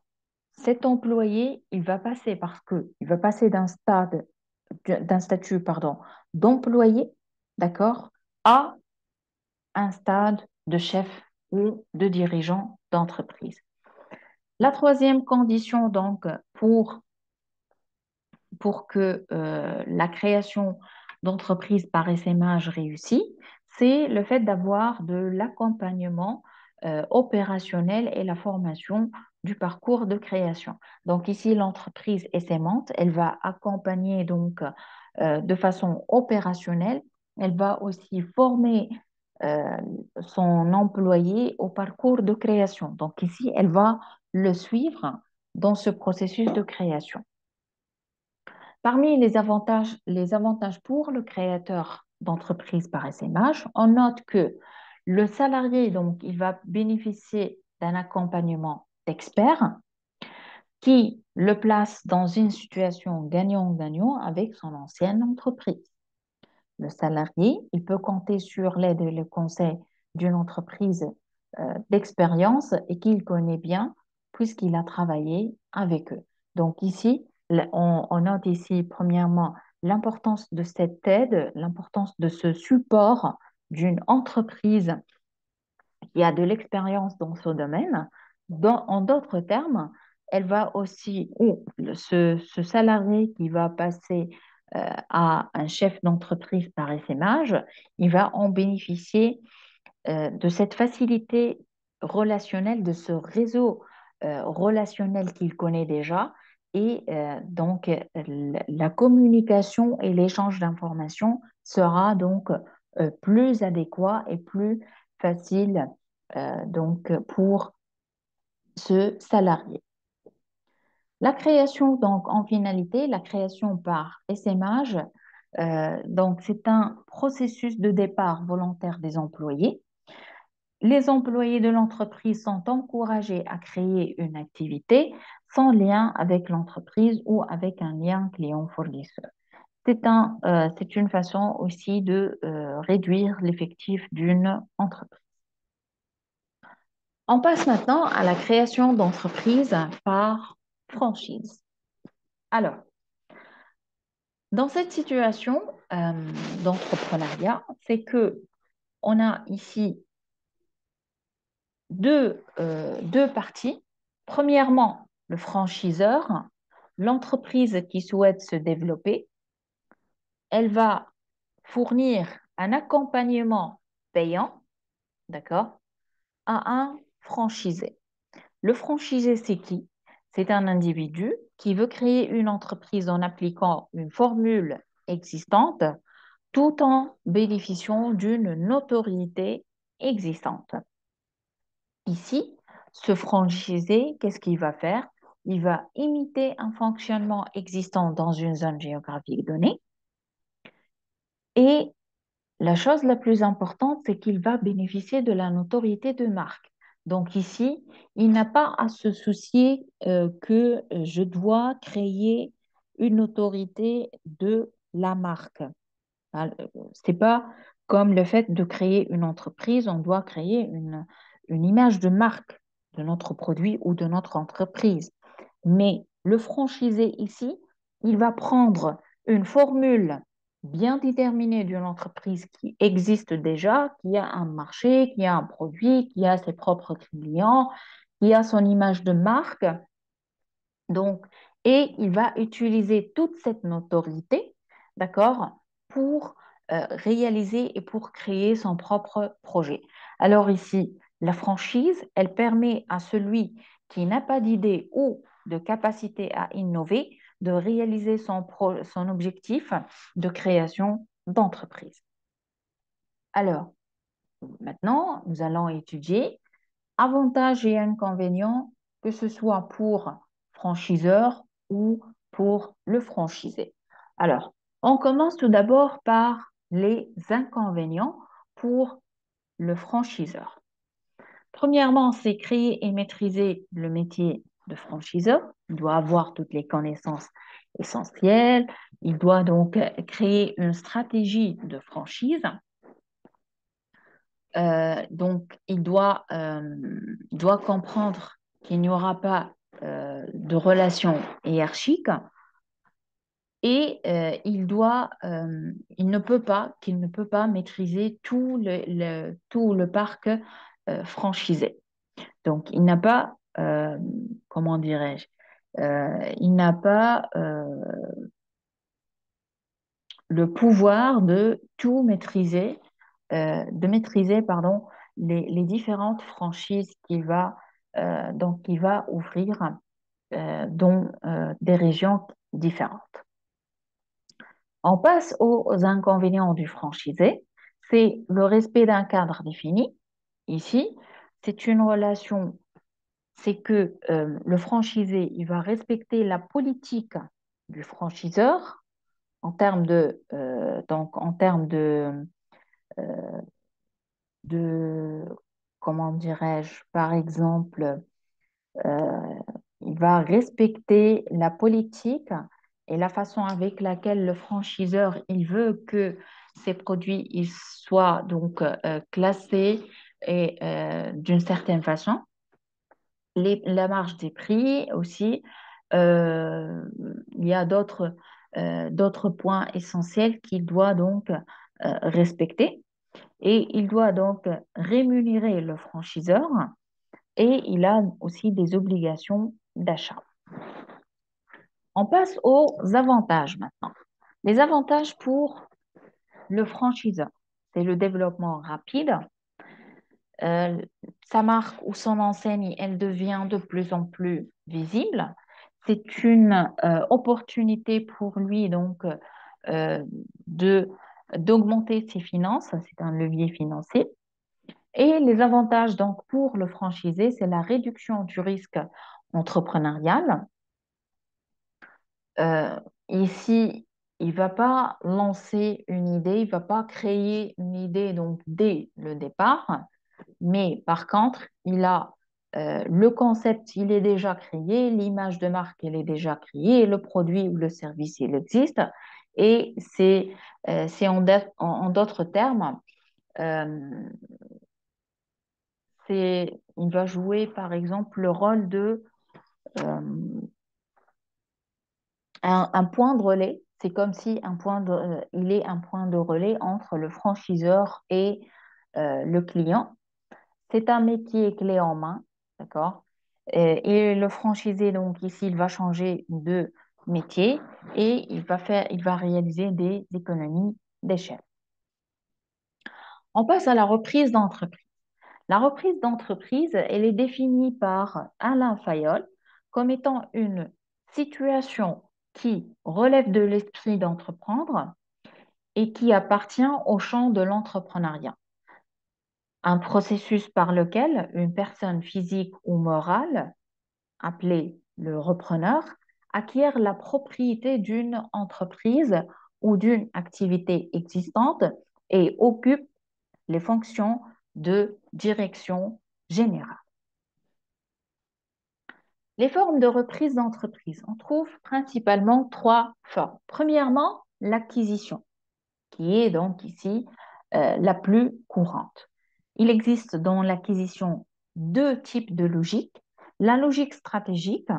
cet employé, il va passer parce que il va passer d'un statut, pardon, d'employé, d'accord, à un stade de chef ou de dirigeant d'entreprise. La troisième condition, donc, pour que la création d'entreprises par essaimage réussit, c'est le fait d'avoir de l'accompagnement opérationnel et la formation du parcours de création. Donc ici, l'entreprise essaimante, elle va accompagner donc de façon opérationnelle, elle va aussi former euh, son employé au parcours de création. Donc ici, elle va le suivre dans ce processus de création. Parmi les avantages pour le créateur d'entreprise par SMH, on note que le salarié, donc, il va bénéficier d'un accompagnement d'experts qui le place dans une situation gagnant-gagnant avec son ancienne entreprise. Le salarié, il peut compter sur l'aide et le conseil d'une entreprise d'expérience et qu'il connaît bien puisqu'il a travaillé avec eux. Donc ici, on note ici premièrement l'importance de cette aide, l'importance de ce support d'une entreprise qui a de l'expérience dans ce domaine. En d'autres termes, elle va aussi, ou ce salarié qui va passer à un chef d'entreprise par essaimage, il va en bénéficier de cette facilité relationnelle, de ce réseau relationnel qu'il connaît déjà et donc la communication et l'échange d'informations sera donc plus adéquat et plus facile donc pour ce salarié. La création, donc en finalité, la création par essaimage, donc c'est un processus de départ volontaire des employés. Les employés de l'entreprise sont encouragés à créer une activité sans lien avec l'entreprise ou avec un lien client-fournisseur. C'est une façon aussi de réduire l'effectif d'une entreprise. On passe maintenant à la création d'entreprises par franchise. Alors, dans cette situation d'entrepreneuriat, c'est que on a ici deux parties. Premièrement, le franchiseur, l'entreprise qui souhaite se développer, elle va fournir un accompagnement payant, d'accord, à un franchisé. Le franchisé, c'est qui? C'est un individu qui veut créer une entreprise en appliquant une formule existante tout en bénéficiant d'une notoriété existante. Ici, ce franchisé, qu'est-ce qu'il va faire? Il va imiter un fonctionnement existant dans une zone géographique donnée. Et la chose la plus importante, c'est qu'il va bénéficier de la notoriété de marque. Donc ici, il n'a pas à se soucier que je dois créer une autorité de la marque. C'est pas comme le fait de créer une entreprise, on doit créer une image de marque de notre produit ou de notre entreprise. Mais le franchisé ici, il va prendre une formule bien déterminée d'une entreprise qui existe déjà, qui a un marché, qui a un produit, qui a ses propres clients, qui a son image de marque. Donc, et il va utiliser toute cette notoriété, d'accord, pour réaliser et pour créer son propre projet. Alors ici, la franchise, elle permet à celui qui n'a pas d'idée ou de capacité à innover de réaliser son objectif de création d'entreprise. Alors, maintenant, nous allons étudier avantages et inconvénients, que ce soit pour franchiseur ou pour le franchisé. Alors, on commence tout d'abord par les inconvénients pour le franchiseur. Premièrement, c'est créer et maîtriser le métier de franchiseur. Il doit avoir toutes les connaissances essentielles. Il doit donc créer une stratégie de franchise. Donc, il doit comprendre qu'il n'y aura pas de relation hiérarchique et qu'il ne peut pas maîtriser tout le parc franchisé. Donc, il n'a pas, comment dirais-je, il n'a pas le pouvoir de tout maîtriser, pardon, les différentes franchises qu'il va ouvrir dans des régions différentes. On passe aux inconvénients du franchisé. C'est le respect d'un cadre défini. Ici, c'est une relation, c'est que le franchisé, il va respecter la politique du franchiseur en termes de comment dirais-je, par exemple, euh, il va respecter la politique et la façon avec laquelle le franchiseur il veut que ses produits ils soient donc classés et d'une certaine façon. La marge des prix aussi. Euh, il y a d'autres points essentiels qu'il doit donc respecter et il doit donc rémunérer le franchiseur et il a aussi des obligations d'achat. On passe aux avantages maintenant. Les avantages pour le franchiseur, c'est le développement rapide, euh, sa marque ou son enseigne, elle devient de plus en plus visible. C'est une opportunité pour lui donc euh, de d'augmenter ses finances, c'est un levier financier. Et les avantages donc pour le franchisé, c'est la réduction du risque entrepreneurial. Euh, Ici, il va pas lancer une idée, il va pas créer une idée donc dès le départ, mais par contre, il a le concept, il est déjà créé, l'image de marque, elle est déjà créée, le produit ou le service, il existe. Et c'est en d'autres termes, euh, il va jouer par exemple le rôle de euh, un point de relais. C'est comme si il est un point de relais entre le franchiseur et le client. C'est un métier clé en main, d'accord? Et le franchisé, donc ici, il va changer de métier et il va réaliser des économies d'échelle. On passe à la reprise d'entreprise. La reprise d'entreprise, elle est définie par Alain Fayol comme étant une situation qui relève de l'esprit d'entreprendre et qui appartient au champ de l'entrepreneuriat. Un processus par lequel une personne physique ou morale, appelée le repreneur, acquiert la propriété d'une entreprise ou d'une activité existante et occupe les fonctions de direction générale. Les formes de reprise d'entreprise, on trouve principalement trois formes. Premièrement, l'acquisition, qui est donc ici la plus courante. Il existe dans l'acquisition deux types de logique. La logique stratégique,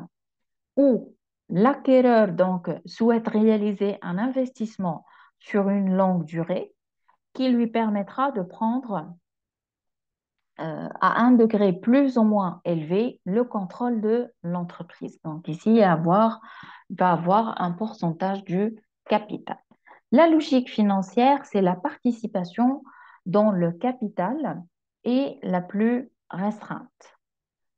où l'acquéreur donc souhaite réaliser un investissement sur une longue durée qui lui permettra de prendre à un degré plus ou moins élevé le contrôle de l'entreprise. Donc ici, il va avoir un pourcentage du capital. La logique financière, c'est la participation dans le capital est la plus restreinte.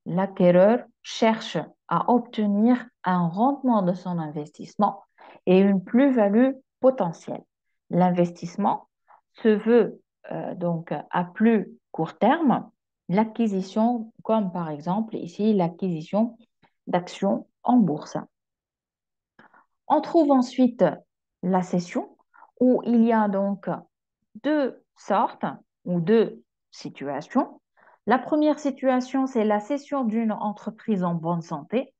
L'acquéreur cherche à obtenir un rendement de son investissement et une plus-value potentielle. L'investissement se veut donc à plus court terme, l'acquisition, comme par exemple ici l'acquisition d'actions en bourse. On trouve ensuite la cession où il y a donc deux sortes ou deux situations. La première situation, c'est la cession d'une entreprise en bonne santé.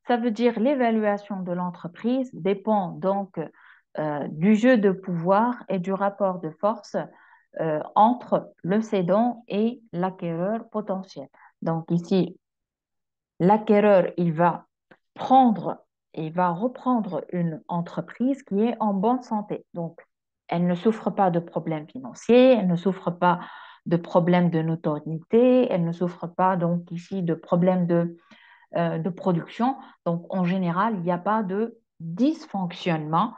Ça veut dire l'évaluation de l'entreprise dépend donc du jeu de pouvoir et du rapport de force entre le cédant et l'acquéreur potentiel. Donc ici, l'acquéreur, prendre, il va reprendre une entreprise qui est en bonne santé. Donc, elle ne souffre pas de problèmes financiers, elle ne souffre pas de problèmes de notoriété, elle ne souffre pas donc ici de problèmes de production. Donc, en général, il n'y a pas de dysfonctionnement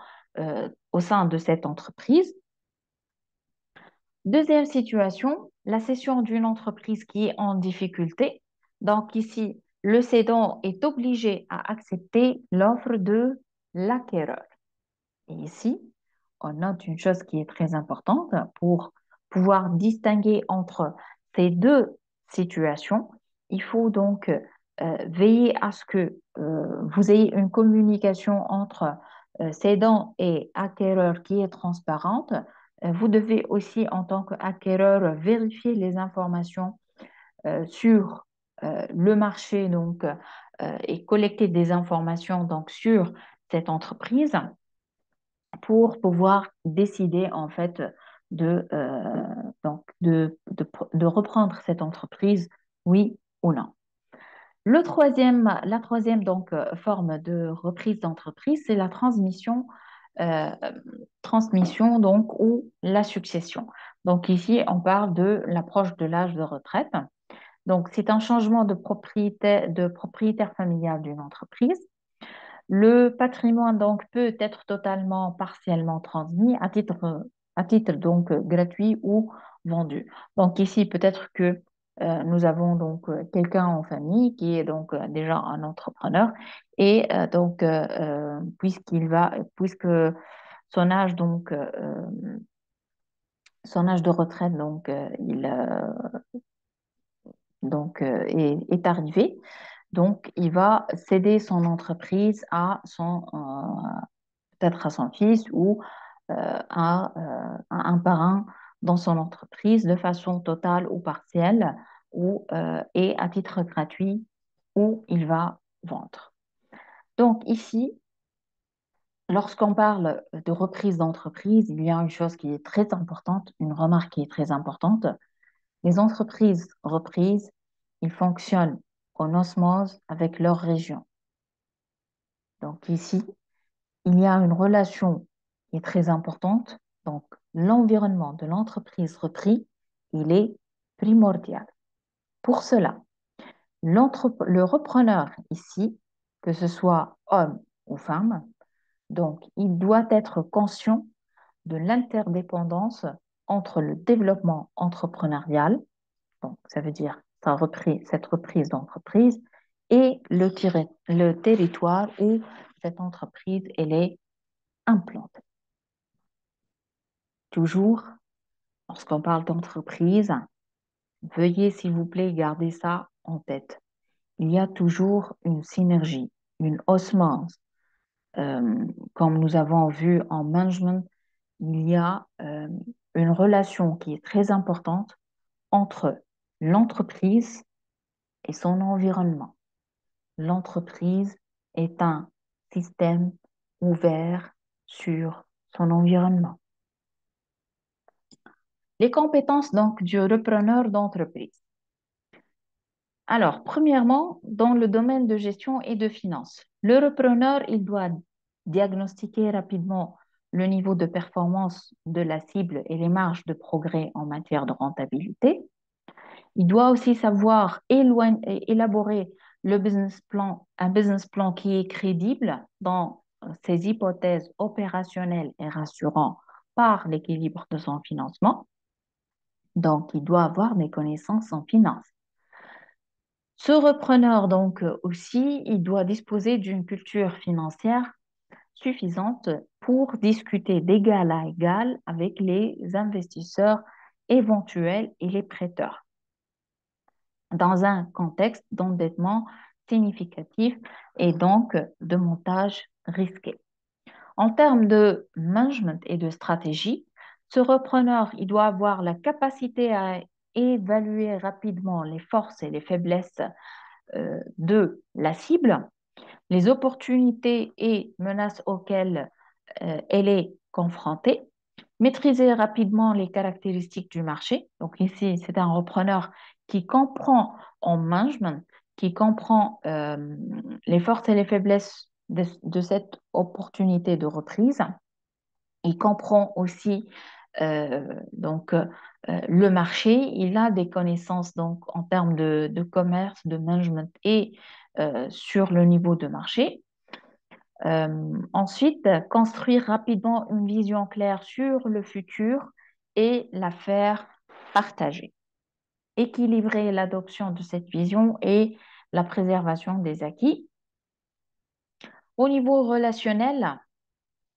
au sein de cette entreprise. Deuxième situation, la cession d'une entreprise qui est en difficulté. Donc ici, le cédant est obligé à accepter l'offre de l'acquéreur. Et ici, on note une chose qui est très importante pour pouvoir distinguer entre ces deux situations. Il faut donc veiller à ce que vous ayez une communication entre cédant et acquéreur qui est transparente. Vous devez aussi, en tant qu'acquéreur, vérifier les informations sur le marché donc, et collecter des informations donc, sur cette entreprise pour pouvoir décider en fait donc de reprendre cette entreprise, oui ou non. La troisième donc, forme de reprise d'entreprise, c'est la euh, transmission donc, ou la succession. Donc ici, on parle de l'approche de l'âge de retraite. Donc, c'est un changement de propriétaire familial d'une entreprise. Le patrimoine donc peut être totalement, partiellement transmis à titre donc gratuit ou vendu. Donc ici, peut-être que nous avons donc quelqu'un en famille qui est donc déjà un entrepreneur et puisque son âge de retraite est arrivé, donc il va céder son entreprise peut-être à son fils ou à un parrain dans son entreprise de façon totale ou partielle et à titre gratuit où il va vendre. Donc ici, lorsqu'on parle de reprise d'entreprise, il y a une chose qui est très importante, une remarque qui est très importante. Les entreprises reprises, ils fonctionnent en osmose avec leur région. Donc ici, il y a une relation qui est très importante. Donc, l'environnement de l'entreprise repris, il est primordial. Pour cela, le repreneur ici, que ce soit homme ou femme, donc il doit être conscient de l'interdépendance entre le développement entrepreneurial, donc ça veut dire cette reprise d'entreprise, et le territoire où cette entreprise elle est implantée. Toujours, lorsqu'on parle d'entreprise, veuillez s'il vous plaît garder ça en tête. Il y a toujours une synergie, une osmose. Comme nous avons vu en management, il y a une relation qui est très importante entre l'entreprise et son environnement. L'entreprise est un système ouvert sur son environnement. Les compétences donc du repreneur d'entreprise. Alors, premièrement, dans le domaine de gestion et de finances, le repreneur, il doit diagnostiquer rapidement le niveau de performance de la cible et les marges de progrès en matière de rentabilité. Il doit aussi savoir élaborer un business plan qui est crédible dans ses hypothèses opérationnelles et rassurant par l'équilibre de son financement. Donc, il doit avoir des connaissances en finance. Ce repreneur, donc, aussi, il doit disposer d'une culture financière suffisante pour discuter d'égal à égal avec les investisseurs éventuels et les prêteurs dans un contexte d'endettement significatif et donc de montage risqué. En termes de management et de stratégie, ce repreneur, il doit avoir la capacité à évaluer rapidement les forces et les faiblesses de la cible, les opportunités et menaces auxquelles elle est confrontée, maîtriser rapidement les caractéristiques du marché. Donc ici, c'est un repreneur qui comprend en management, qui comprend les forces et les faiblesses de cette opportunité de reprise. Il comprend aussi le marché, il a des connaissances donc en termes de commerce, de management et sur le niveau de marché. Ensuite, construire rapidement une vision claire sur le futur et la faire partager. Équilibrer l'adoption de cette vision et la préservation des acquis. Au niveau relationnel,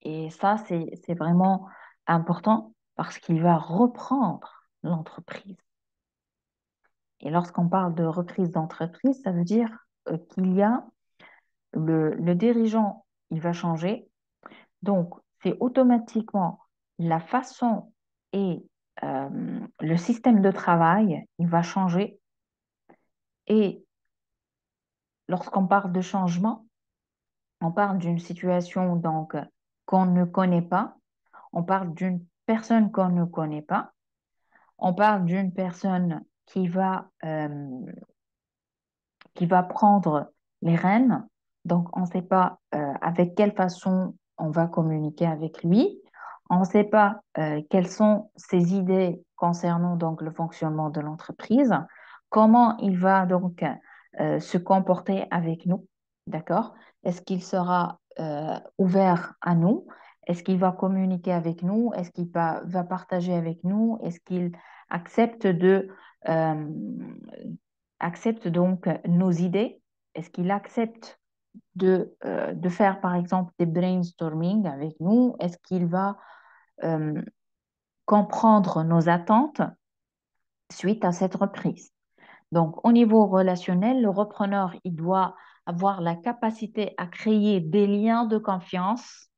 et ça, c'est vraiment important parce qu'il va reprendre l'entreprise. Et lorsqu'on parle de reprise d'entreprise, ça veut dire qu'il y a le dirigeant, il va changer. Donc, c'est automatiquement la façon et le système de travail, il va changer. Et lorsqu'on parle de changement, on parle d'une situation donc qu'on ne connaît pas, on parle d'une personne qu'on ne connaît pas, on parle d'une personne qui va prendre les rênes. Donc, on ne sait pas avec quelle façon on va communiquer avec lui. On ne sait pas quelles sont ses idées concernant donc le fonctionnement de l'entreprise, comment il va donc se comporter avec nous, d'accord? Est-ce qu'il sera ouvert à nous? Est-ce qu'il va communiquer avec nous? Est-ce qu'il va partager avec nous? Est-ce qu'il accepte euh, accepte donc nos idées? Est-ce qu'il accepte de faire, par exemple, des brainstorming avec nous? Est-ce qu'il va euh, comprendre nos attentes suite à cette reprise? Donc, au niveau relationnel, le repreneur, il doit avoir la capacité à créer des liens de confiance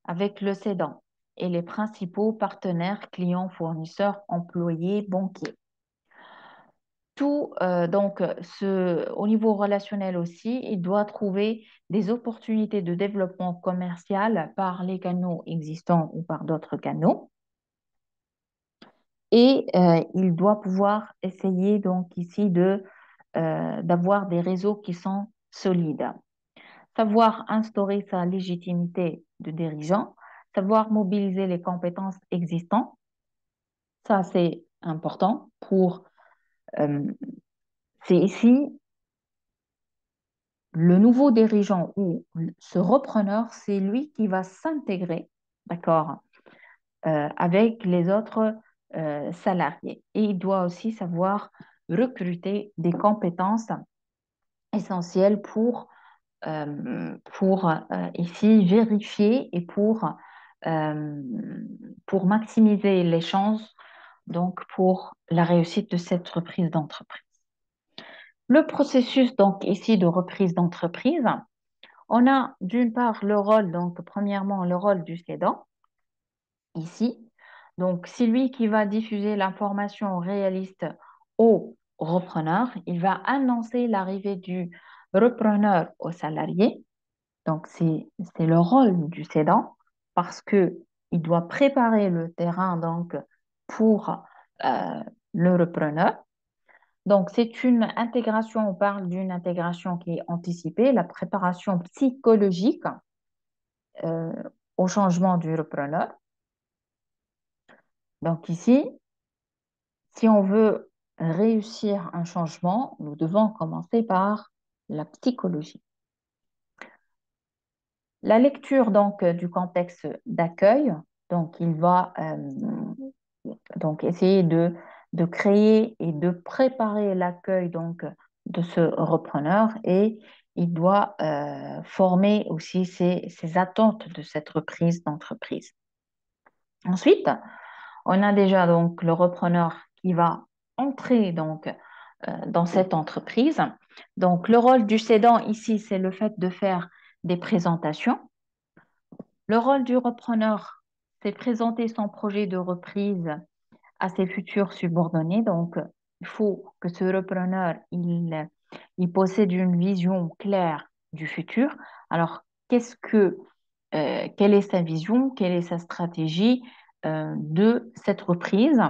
avec le cédant et les principaux partenaires, clients, fournisseurs, employés, banquiers. Tout, au niveau relationnel aussi, il doit trouver des opportunités de développement commercial par les canaux existants ou par d'autres canaux. Et il doit pouvoir essayer donc ici d'avoir des réseaux qui sont solides. Savoir instaurer sa légitimité de dirigeant, savoir mobiliser les compétences existantes, ça c'est important euh, c'est ici le nouveau dirigeant ou ce repreneur, c'est lui qui va s'intégrer, d'accord, avec les autres salariés. Et il doit aussi savoir recruter des compétences essentielles pour ici vérifier et euh, pour maximiser les chances donc pour la réussite de cette reprise d'entreprise. Le processus donc ici de reprise d'entreprise, on a d'une part le rôle, donc premièrement le rôle du cédant ici. Donc c'est lui qui va diffuser l'information réaliste au repreneur. Il va annoncer l'arrivée du repreneur au salarié. Donc c'est le rôle du cédant parce que il doit préparer le terrain donc pour euh, le repreneur. Donc, c'est une intégration, on parle d'une intégration qui est anticipée, la préparation psychologique euh, au changement du repreneur. Donc ici, si on veut réussir un changement, nous devons commencer par la psychologie. La lecture donc du contexte d'accueil, donc il va donc essayer de créer et de préparer l'accueil donc de ce repreneur et il doit former aussi ses attentes de cette reprise d'entreprise. Ensuite, on a déjà donc le repreneur qui va entrer donc dans cette entreprise. Donc le rôle du cédant ici, c'est le fait de faire des présentations. Le rôle du repreneur, c'est présenter son projet de reprise à ses futurs subordonnés. Donc, il faut que ce repreneur, il possède une vision claire du futur. Alors, quelle est sa vision, quelle est sa stratégie de cette reprise?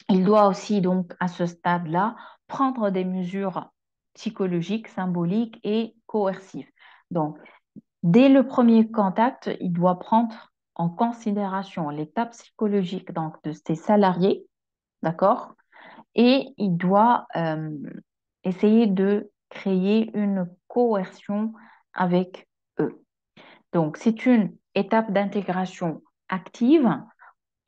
Il doit aussi, donc, à ce stade-là, prendre des mesures psychologiques, symboliques et coercives. Donc, dès le premier contact, il doit prendre en considération l'état psychologique donc, de ses salariés, d'accord? Et il doit essayer de créer une coercion avec eux. Donc, c'est une étape d'intégration active.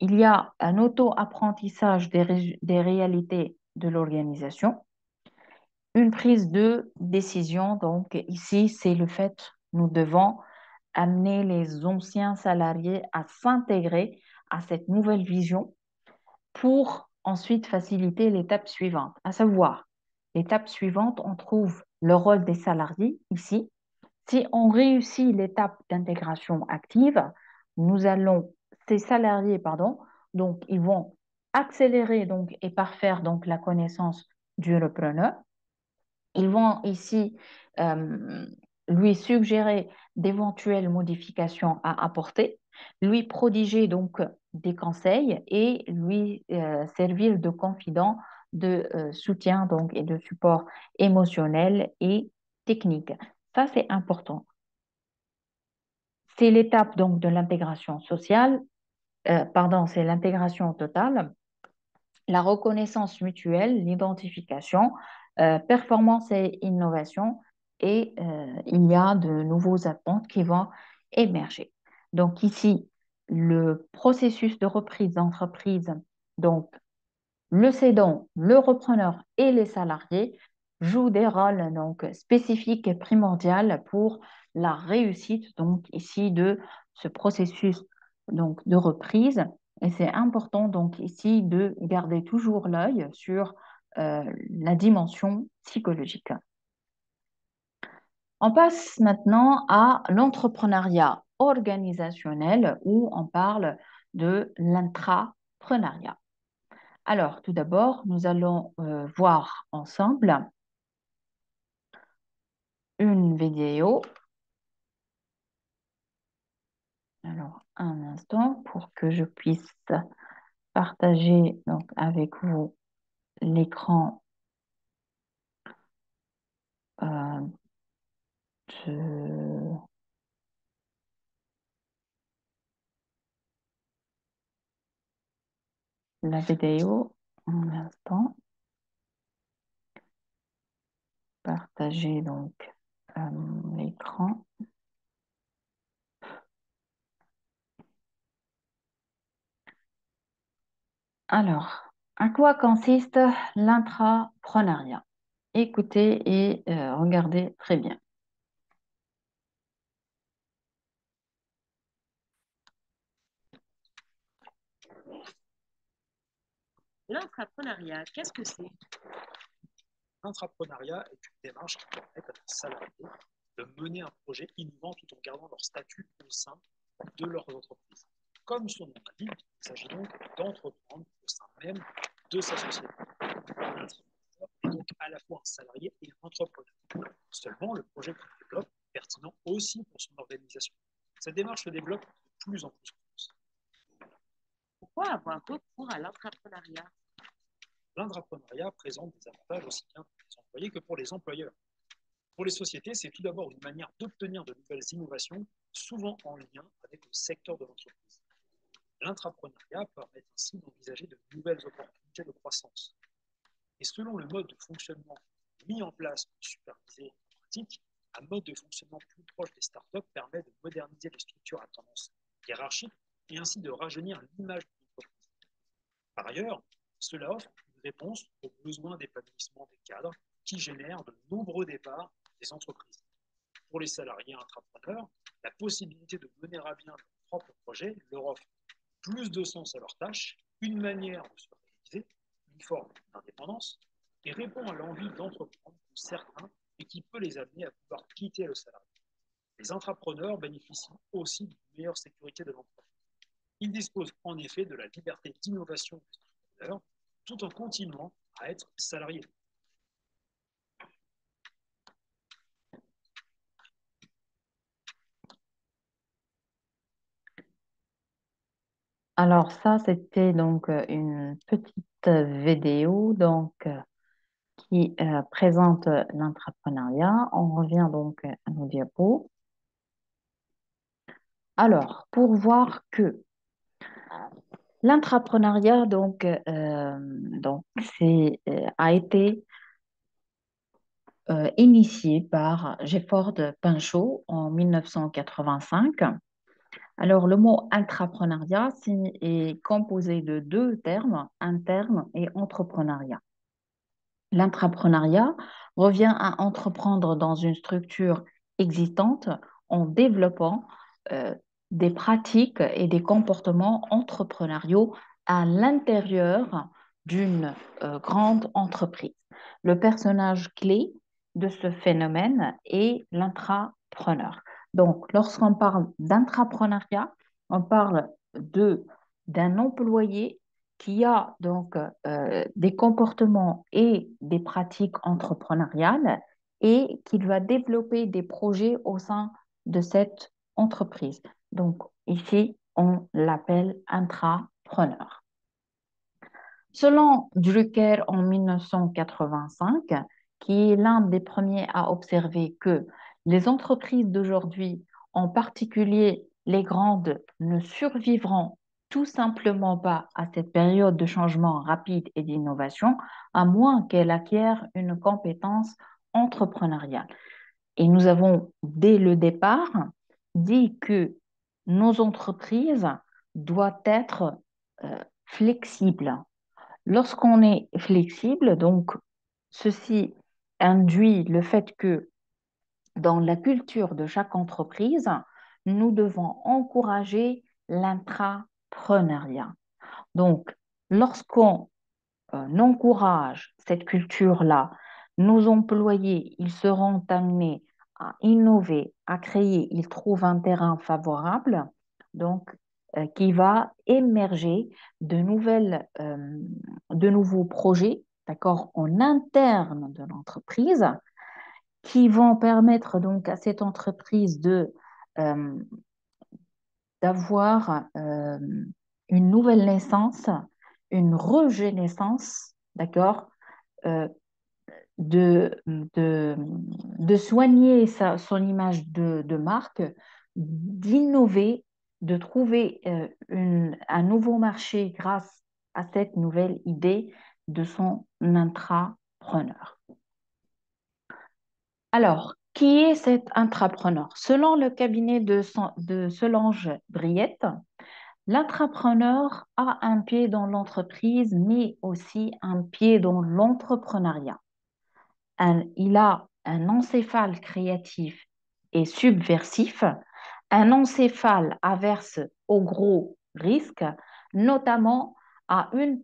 Il y a un auto-apprentissage des réalités de l'organisation, une prise de décision. Donc, ici, c'est le fait, nous devons amener les anciens salariés à s'intégrer à cette nouvelle vision pour ensuite faciliter l'étape suivante, à savoir, l'étape suivante, on trouve le rôle des salariés ici. Si on réussit l'étape d'intégration active, ces salariés, pardon, donc ils vont accélérer donc, et parfaire donc la connaissance du repreneur. Ils vont ici euh, lui suggérer d'éventuelles modifications à apporter, lui prodiger donc des conseils et lui servir de confident de soutien donc, et de support émotionnel et technique. Ça, c'est important. C'est l'étape donc de l'intégration sociale, pardon, c'est l'intégration totale, la reconnaissance mutuelle, l'identification, performance et innovation, et il y a de nouveaux attentes qui vont émerger. Donc ici, le processus de reprise d'entreprise, donc le cédant, le repreneur et les salariés jouent des rôles donc spécifiques et primordiaux pour la réussite donc ici de ce processus donc de reprise. Et c'est important donc ici de garder toujours l'œil sur la dimension psychologique. On passe maintenant à l'entrepreneuriat organisationnel où on parle de l'intrapreneuriat. Alors, tout d'abord, nous allons voir ensemble une vidéo. Alors, un instant pour que je puisse partager donc, avec vous l'écran euh, de la vidéo. Un instant, partager donc euh, l'écran. Alors, à quoi consiste l'intrapreneuriat? Écoutez et regardez très bien. L'intrapreneuriat, qu'est-ce que c'est? L'entrepreneuriat est une démarche qui permet à des salariés de mener un projet innovant tout en gardant leur statut au sein de leur entreprise. Comme son nom l'indique, il s'agit donc d'entreprendre au sein même de sa société. L'entrepreneur est donc à la fois un salarié et un entrepreneur. Seulement, le projet qu'il développe est pertinent aussi pour son organisation. Cette démarche se développe de plus en plus. Pourquoi avoir recours à l'entrepreneuriat? L'entrepreneuriat présente des avantages aussi bien pour les employés que pour les employeurs. Pour les sociétés, c'est tout d'abord une manière d'obtenir de nouvelles innovations, souvent en lien avec le secteur de l'entreprise. L'intrapreneuriat permet ainsi d'envisager de nouvelles opportunités de croissance. Et selon le mode de fonctionnement mis en place pour superviser en pratique, un mode de fonctionnement plus proche des startups permet de moderniser les structures à tendance hiérarchique et ainsi de rajeunir l'image de l'entreprise. Par ailleurs, cela offre une réponse aux besoins d'épanouissement des cadres qui génèrent de nombreux départs des entreprises. Pour les salariés intrapreneurs, la possibilité de mener à bien leur propre projet leur offre plus de sens à leurs tâches, une manière de se réaliser, une forme d'indépendance, et répond à l'envie d'entreprendre pour certains et qui peut les amener à pouvoir quitter le salarié. Les intrapreneurs bénéficient aussi d'une meilleure sécurité de l'emploi. Ils disposent en effet de la liberté d'innovation des entrepreneurs tout en continuant à être salariés. Alors ça, c'était donc une petite vidéo donc, qui présente l'entrepreneuriat. On revient donc à nos diapos. Alors, pour voir que l'entrepreneuriat donc a été initié par Gifford Pinchot en 1985. Alors, le mot intrapreneuriat est composé de deux termes, interne et entrepreneuriat. L'intrapreneuriat revient à entreprendre dans une structure existante en développant euh, des pratiques et des comportements entrepreneuriaux à l'intérieur d'une grande entreprise. Le personnage clé de ce phénomène est l'intrapreneur. Donc, lorsqu'on parle d'intrapreneuriat, on parle d'un employé qui a donc des comportements et des pratiques entrepreneuriales et qu'il va développer des projets au sein de cette entreprise. Donc ici, on l'appelle intrapreneur. Selon Drucker en 1985, qui est l'un des premiers à observer que les entreprises d'aujourd'hui, en particulier les grandes, ne survivront tout simplement pas à cette période de changement rapide et d'innovation, à moins qu'elles acquièrent une compétence entrepreneuriale. Et nous avons, dès le départ, dit que nos entreprises doivent être flexibles. Lorsqu'on est flexible, donc ceci induit le fait que dans la culture de chaque entreprise, nous devons encourager l'intrapreneuriat. Donc, lorsqu'on encourage cette culture-là, nos employés, ils seront amenés à innover, à créer, ils trouvent un terrain favorable, donc qui va émerger de nouveaux projets, d'accord, en interne de l'entreprise, qui vont permettre donc à cette entreprise euh, d'avoir une nouvelle naissance, une régénérescence, d'accord, euh, de, de, de soigner son image de marque, d'innover, de trouver un nouveau marché grâce à cette nouvelle idée de son intrapreneur. Alors, qui est cet intrapreneur? Selon le cabinet de Solange Briette, l'intrapreneur a un pied dans l'entreprise, mais aussi un pied dans l'entrepreneuriat. Il a un encéphale créatif et subversif, un encéphale averse au gros risque, notamment à une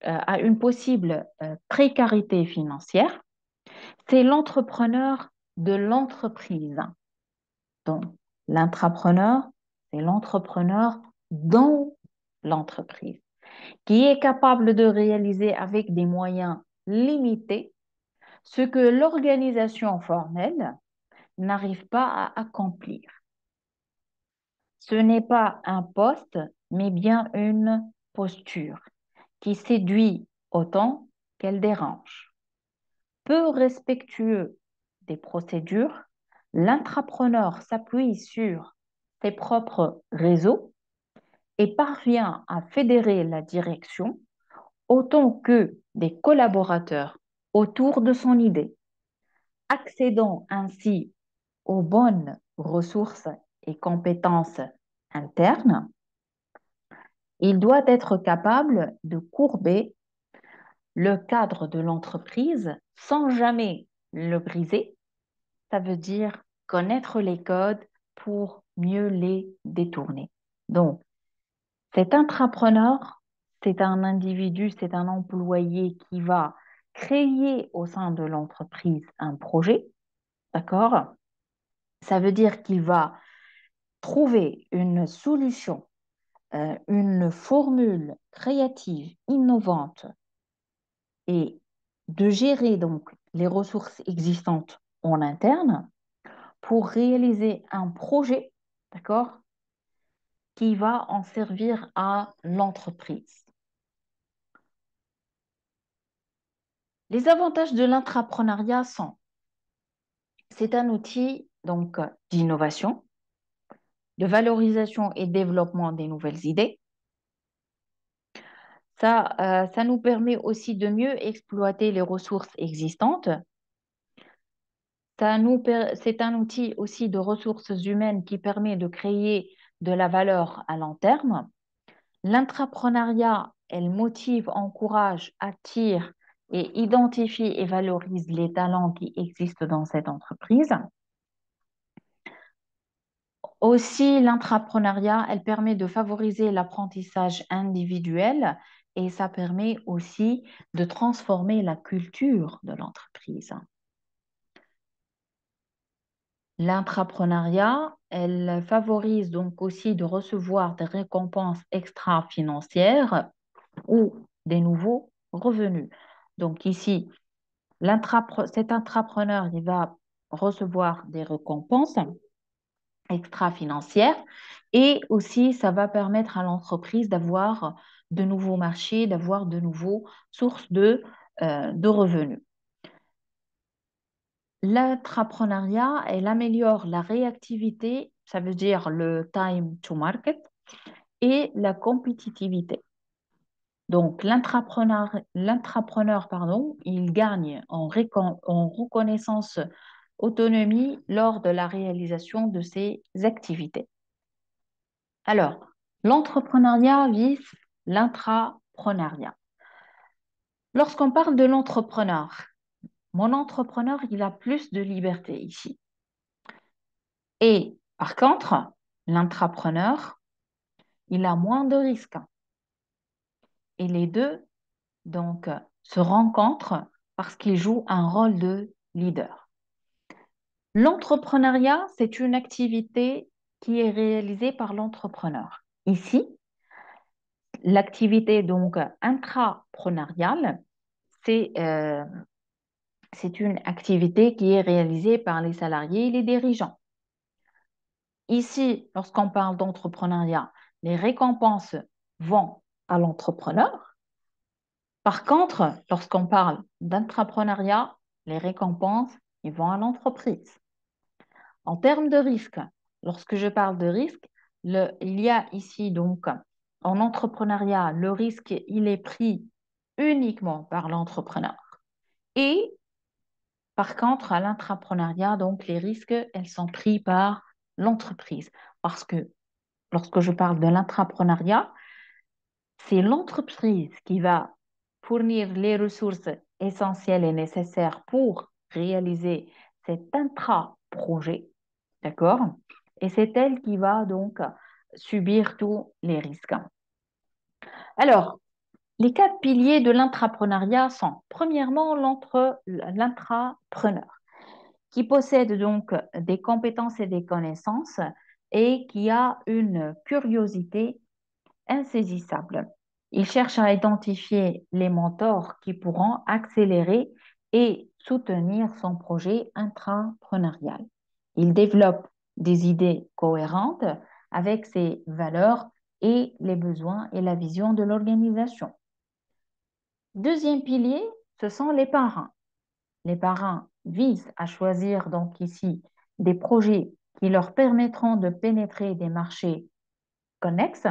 à une possible précarité financière. C'est l'entrepreneur de l'entreprise. Donc, l'intrapreneur, c'est l'entrepreneur dans l'entreprise, qui est capable de réaliser avec des moyens limités ce que l'organisation formelle n'arrive pas à accomplir. Ce n'est pas un poste, mais bien une posture qui séduit autant qu'elle dérange. Peu respectueux des procédures, l'intrapreneur s'appuie sur ses propres réseaux et parvient à fédérer la direction autant que des collaborateurs autour de son idée, accédant ainsi aux bonnes ressources et compétences internes. Il doit être capable de courber le cadre de l'entreprise sans jamais le briser. Ça veut dire connaître les codes pour mieux les détourner. Donc, cet intrapreneur, c'est un individu, c'est un employé qui va créer au sein de l'entreprise un projet, d'accord? Ça veut dire qu'il va trouver une solution, une formule créative, innovante et de gérer donc les ressources existantes en interne pour réaliser un projet, d'accord, qui va en servir à l'entreprise. Les avantages de l'intrapreneuriat sont, c'est un outil donc d'innovation, de valorisation et développement des nouvelles idées. Ça nous permet aussi de mieux exploiter les ressources existantes. C'est un outil aussi de ressources humaines qui permet de créer de la valeur à long terme. L'intrapreneuriat, elle motive, encourage, attire et identifie et valorise les talents qui existent dans cette entreprise. Aussi, l'intrapreneuriat, elle permet de favoriser l'apprentissage individuel et ça permet aussi de transformer la culture de l'entreprise. L'intrapreneuriat, elle favorise donc aussi de recevoir des récompenses extra-financières ou des nouveaux revenus. Donc ici, cet intrapreneur, il va recevoir des récompenses extra-financières et aussi ça va permettre à l'entreprise d'avoir de nouveaux marchés, d'avoir de nouveaux sources de revenus. L'intrapreneuriat, elle améliore la réactivité, ça veut dire le time to market, et la compétitivité. Donc, pardon, il gagne en reconnaissance autonomie lors de la réalisation de ses activités. Alors, l'entrepreneuriat vise l'intrapreneuriat. Lorsqu'on parle de l'entrepreneur, mon entrepreneur, il a plus de liberté ici. Et par contre, l'intrapreneur, il a moins de risques. Et les deux, donc, se rencontrent parce qu'ils jouent un rôle de leader. L'entrepreneuriat, c'est une activité qui est réalisée par l'entrepreneur. Ici, l'activité donc intrapreneuriale, c'est c'est une activité qui est réalisée par les salariés et les dirigeants. Ici, lorsqu'on parle d'entrepreneuriat, les récompenses vont à l'entrepreneur. Par contre, lorsqu'on parle d'intrapreneuriat, les récompenses, ils vont à l'entreprise. En termes de risque, lorsque je parle de risque, il y a ici donc en entrepreneuriat, le risque, il est pris uniquement par l'entrepreneur. Et par contre, à l'intrapreneuriat, donc les risques, elles sont pris par l'entreprise. Parce que lorsque je parle de l'intrapreneuriat, c'est l'entreprise qui va fournir les ressources essentielles et nécessaires pour réaliser cet intra-projet, d'accord? Et c'est elle qui va donc subir tous les risques. Alors, les quatre piliers de l'intrapreneuriat sont, premièrement, l'intrapreneur, qui possède donc des compétences et des connaissances et qui a une curiosité insaisissable. Il cherche à identifier les mentors qui pourront accélérer et soutenir son projet intrapreneurial. Il développe des idées cohérentes avec ses valeurs et les besoins et la vision de l'organisation. Deuxième pilier, ce sont les parrains. Les parrains visent à choisir donc ici des projets qui leur permettront de pénétrer des marchés connexes.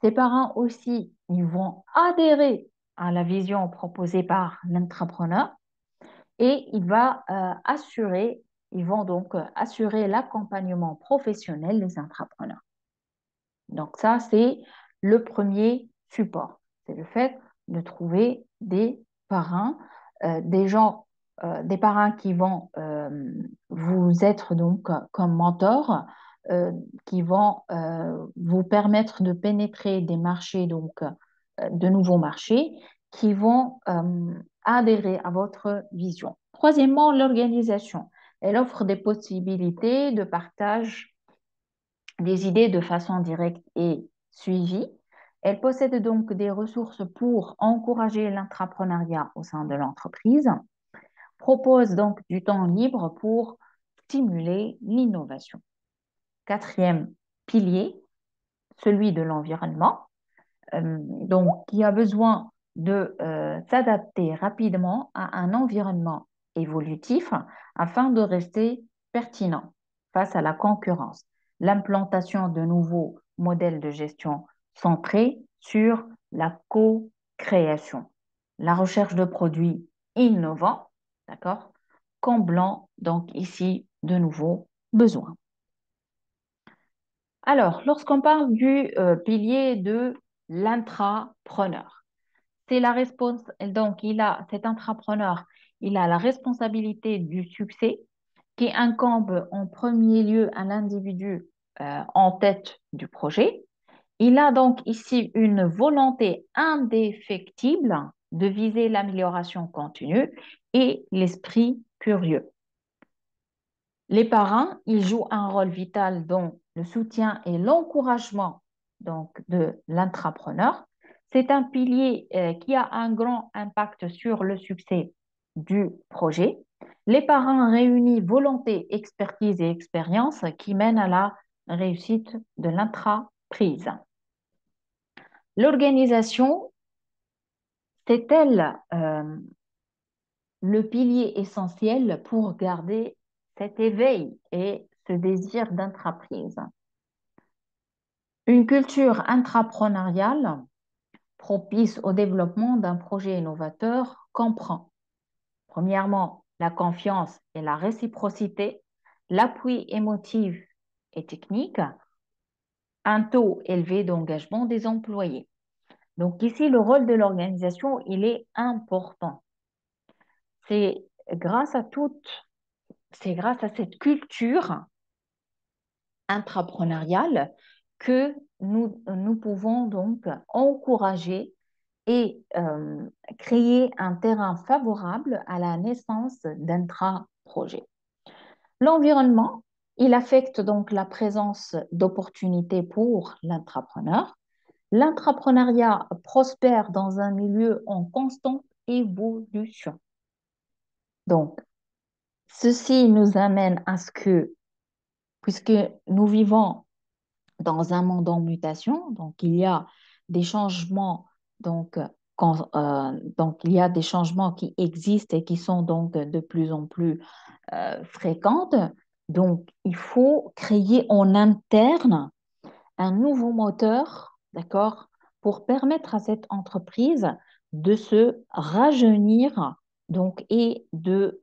Ces parents aussi, ils vont adhérer à la vision proposée par l'entrepreneur et ils vont donc assurer l'accompagnement professionnel des entrepreneurs. Donc ça, c'est le premier support. C'est le fait de trouver des parrains, des gens, des parrains qui vont vous être donc comme mentors, euh, qui vont vous permettre de pénétrer des marchés, donc de nouveaux marchés, qui vont adhérer à votre vision. Troisièmement, l'organisation. Elle offre des possibilités de partage des idées de façon directe et suivie. Elle possède donc des ressources pour encourager l'intrapreneuriat au sein de l'entreprise, propose donc du temps libre pour stimuler l'innovation. Quatrième pilier, celui de l'environnement, donc qui a besoin de s'adapter rapidement à un environnement évolutif afin de rester pertinent face à la concurrence. L'implantation de nouveaux modèles de gestion centrés sur la co-création, la recherche de produits innovants, d'accord, comblant donc ici de nouveaux besoins. Alors, lorsqu'on parle du pilier de l'intrapreneur, c'est la réponse, donc cet intrapreneur, il a la responsabilité du succès qui incombe en premier lieu à l'individu en tête du projet. Il a donc ici une volonté indéfectible de viser l'amélioration continue et l'esprit curieux. Les parents, ils jouent un rôle vital dans le soutien et l'encouragement donc de l'intrapreneur. C'est un pilier qui a un grand impact sur le succès du projet. Les parents réunissent volonté, expertise et expérience qui mènent à la réussite de l'intraprise. L'organisation, c'est elle le pilier essentiel pour garder cet éveil et ce désir d'entreprise. Une culture intrapreneuriale propice au développement d'un projet innovateur comprend, premièrement, la confiance et la réciprocité, l'appui émotif et technique, un taux élevé d'engagement des employés. Donc ici, le rôle de l'organisation, il est important. C'est grâce à c'est grâce à cette culture intrapreneuriale que nous pouvons donc encourager et créer un terrain favorable à la naissance d'intra-projets. L'environnement, il affecte donc la présence d'opportunités pour l'entrepreneur. L'entrepreneuriat prospère dans un milieu en constante évolution. Donc, ceci nous amène à ce que, puisque nous vivons dans un monde en mutation, donc il y a des changements, donc, donc il y a des changements qui existent et qui sont donc de plus en plus fréquentes. Donc, il faut créer en interne un nouveau moteur, d'accord, pour permettre à cette entreprise de se rajeunir donc, et de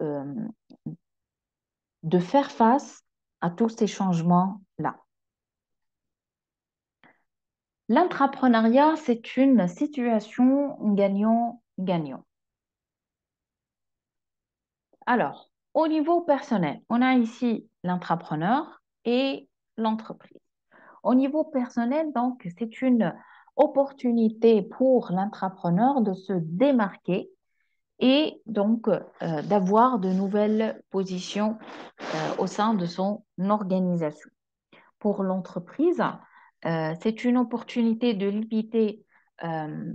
faire face à tous ces changements-là. L'entrepreneuriat, c'est une situation gagnant-gagnant. Alors, au niveau personnel, on a ici l'entrepreneur et l'entreprise. Au niveau personnel, donc, c'est une opportunité pour l'entrepreneur de se démarquer et donc d'avoir de nouvelles positions au sein de son organisation. Pour l'entreprise, c'est une opportunité de limiter euh,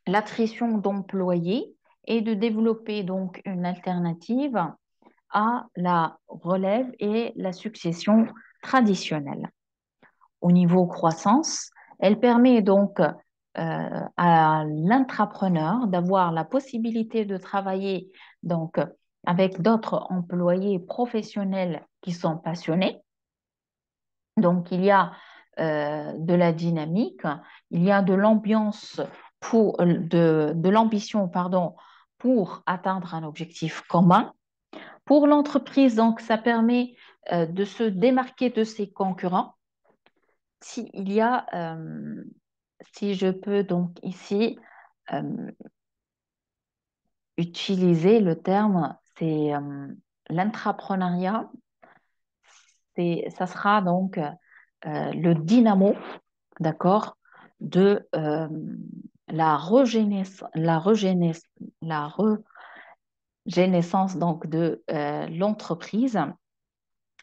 l'attrition d'employés et de développer donc une alternative à la relève et la succession traditionnelle. Au niveau croissance, elle permet donc à l'intrapreneur d'avoir la possibilité de travailler donc avec d'autres employés professionnels qui sont passionnés. Donc, il y a de la dynamique, il y a de l'ambiance de l'ambition, pardon, pour atteindre un objectif commun. Pour l'entreprise, donc, ça permet de se démarquer de ses concurrents. S'il y a, si je peux donc ici euh, utiliser le terme, c'est l'intrapreneuriat, ça sera donc le dynamo, d'accord, de la régénérescence donc de l'entreprise.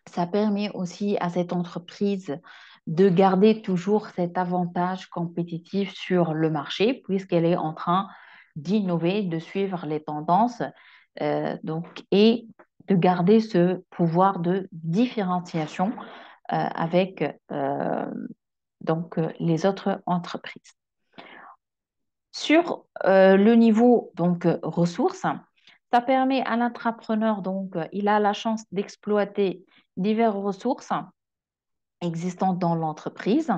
Ça permet aussi à cette entreprise de garder toujours cet avantage compétitif sur le marché puisqu'elle est en train d'innover, de suivre les tendances donc, et de garder ce pouvoir de différenciation avec donc, les autres entreprises. Sur le niveau donc ressources, ça permet à l'entrepreneur donc il a la chance d'exploiter diverses ressources existantes dans l'entreprise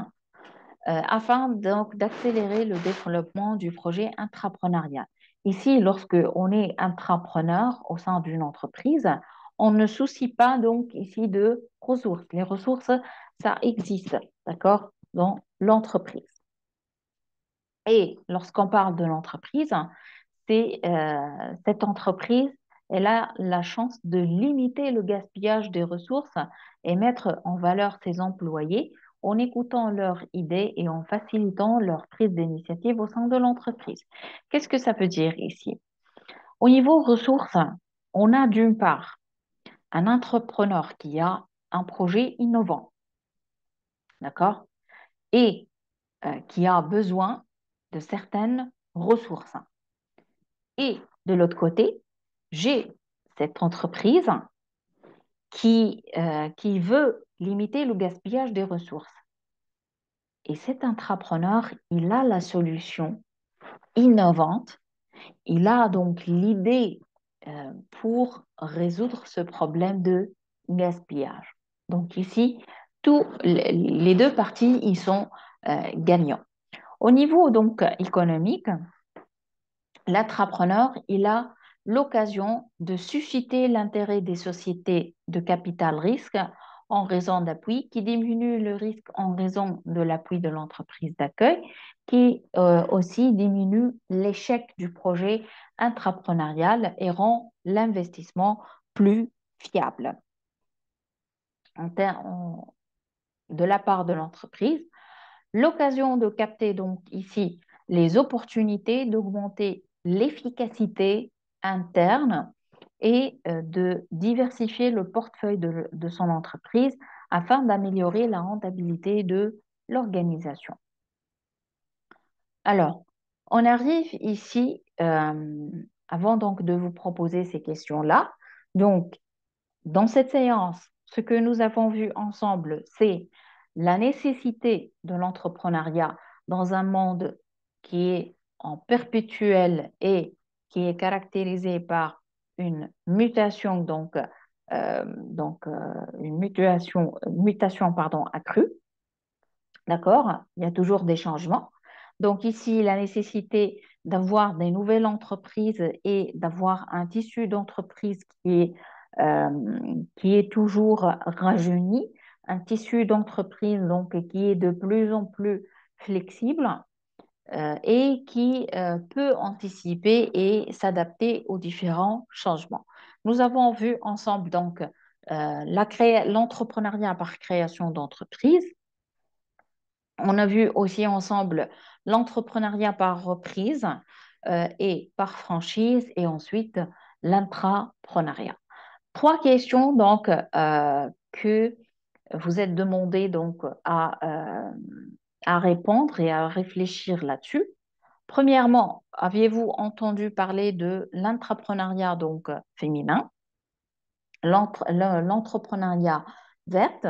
afin donc d'accélérer le développement du projet intrapreneurial. Ici, lorsque on est intrapreneur au sein d'une entreprise, on ne soucie pas donc ici de ressources. Les ressources, ça existe, d'accord, dans l'entreprise. Et lorsqu'on parle de l'entreprise, c'est cette entreprise, elle a la chance de limiter le gaspillage des ressources et mettre en valeur ses employés en écoutant leurs idées et en facilitant leur prise d'initiative au sein de l'entreprise. Qu'est-ce que ça veut dire ici? Au niveau ressources, on a d'une part un entrepreneur qui a un projet innovant, d'accord? Et qui a besoin de certaines ressources. Et de l'autre côté, j'ai cette entreprise qui veut limiter le gaspillage des ressources. Et cet entrepreneur, il a la solution innovante, il a donc l'idée pour résoudre ce problème de gaspillage. Donc ici, les deux parties, ils sont gagnants. Au niveau donc économique, l'entrepreneur, il a l'occasion de susciter l'intérêt des sociétés de capital risque en raison d'appui, qui diminue le risque en raison de l'appui de l'entreprise d'accueil, qui aussi diminue l'échec du projet intrapreneurial et rend l'investissement plus fiable en de la part de l'entreprise. L'occasion de capter donc ici les opportunités d'augmenter l'efficacité interne et de diversifier le portefeuille de son entreprise afin d'améliorer la rentabilité de l'organisation. Alors, on arrive ici, avant donc de vous proposer ces questions-là. Donc, dans cette séance, ce que nous avons vu ensemble, c'est la nécessité de l'entrepreneuriat dans un monde qui est en perpétuel et qui est caractérisé par une mutation, une mutation pardon, accrue. D'accord? Il y a toujours des changements. Donc ici, la nécessité d'avoir des nouvelles entreprises et d'avoir un tissu d'entreprise euh, qui est toujours rajeuni, un tissu d'entreprise donc qui est de plus en plus flexible et qui peut anticiper et s'adapter aux différents changements. Nous avons vu ensemble donc l'entrepreneuriat par création d'entreprise. On a vu aussi ensemble l'entrepreneuriat par reprise et par franchise et ensuite l'intrapreneuriat. Trois questions donc que vous êtes demandé donc à répondre et à réfléchir là-dessus. Premièrement, aviez-vous entendu parler de l'intrapreneuriat donc féminin, l'entrepreneuriat verte,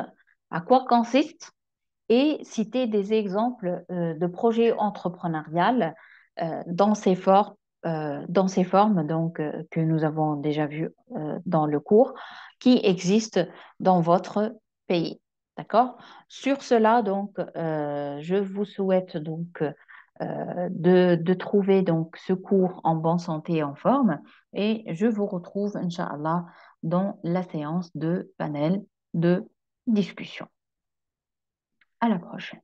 à quoi consiste et citer des exemples de projets entrepreneuriales dans ces formes donc, que nous avons déjà vues dans le cours, qui existent dans votre pays. D'accord? Sur cela, donc, je vous souhaite donc de trouver donc ce cours en bonne santé et en forme et je vous retrouve, Inch'Allah, dans la séance de panel de discussion. À la prochaine.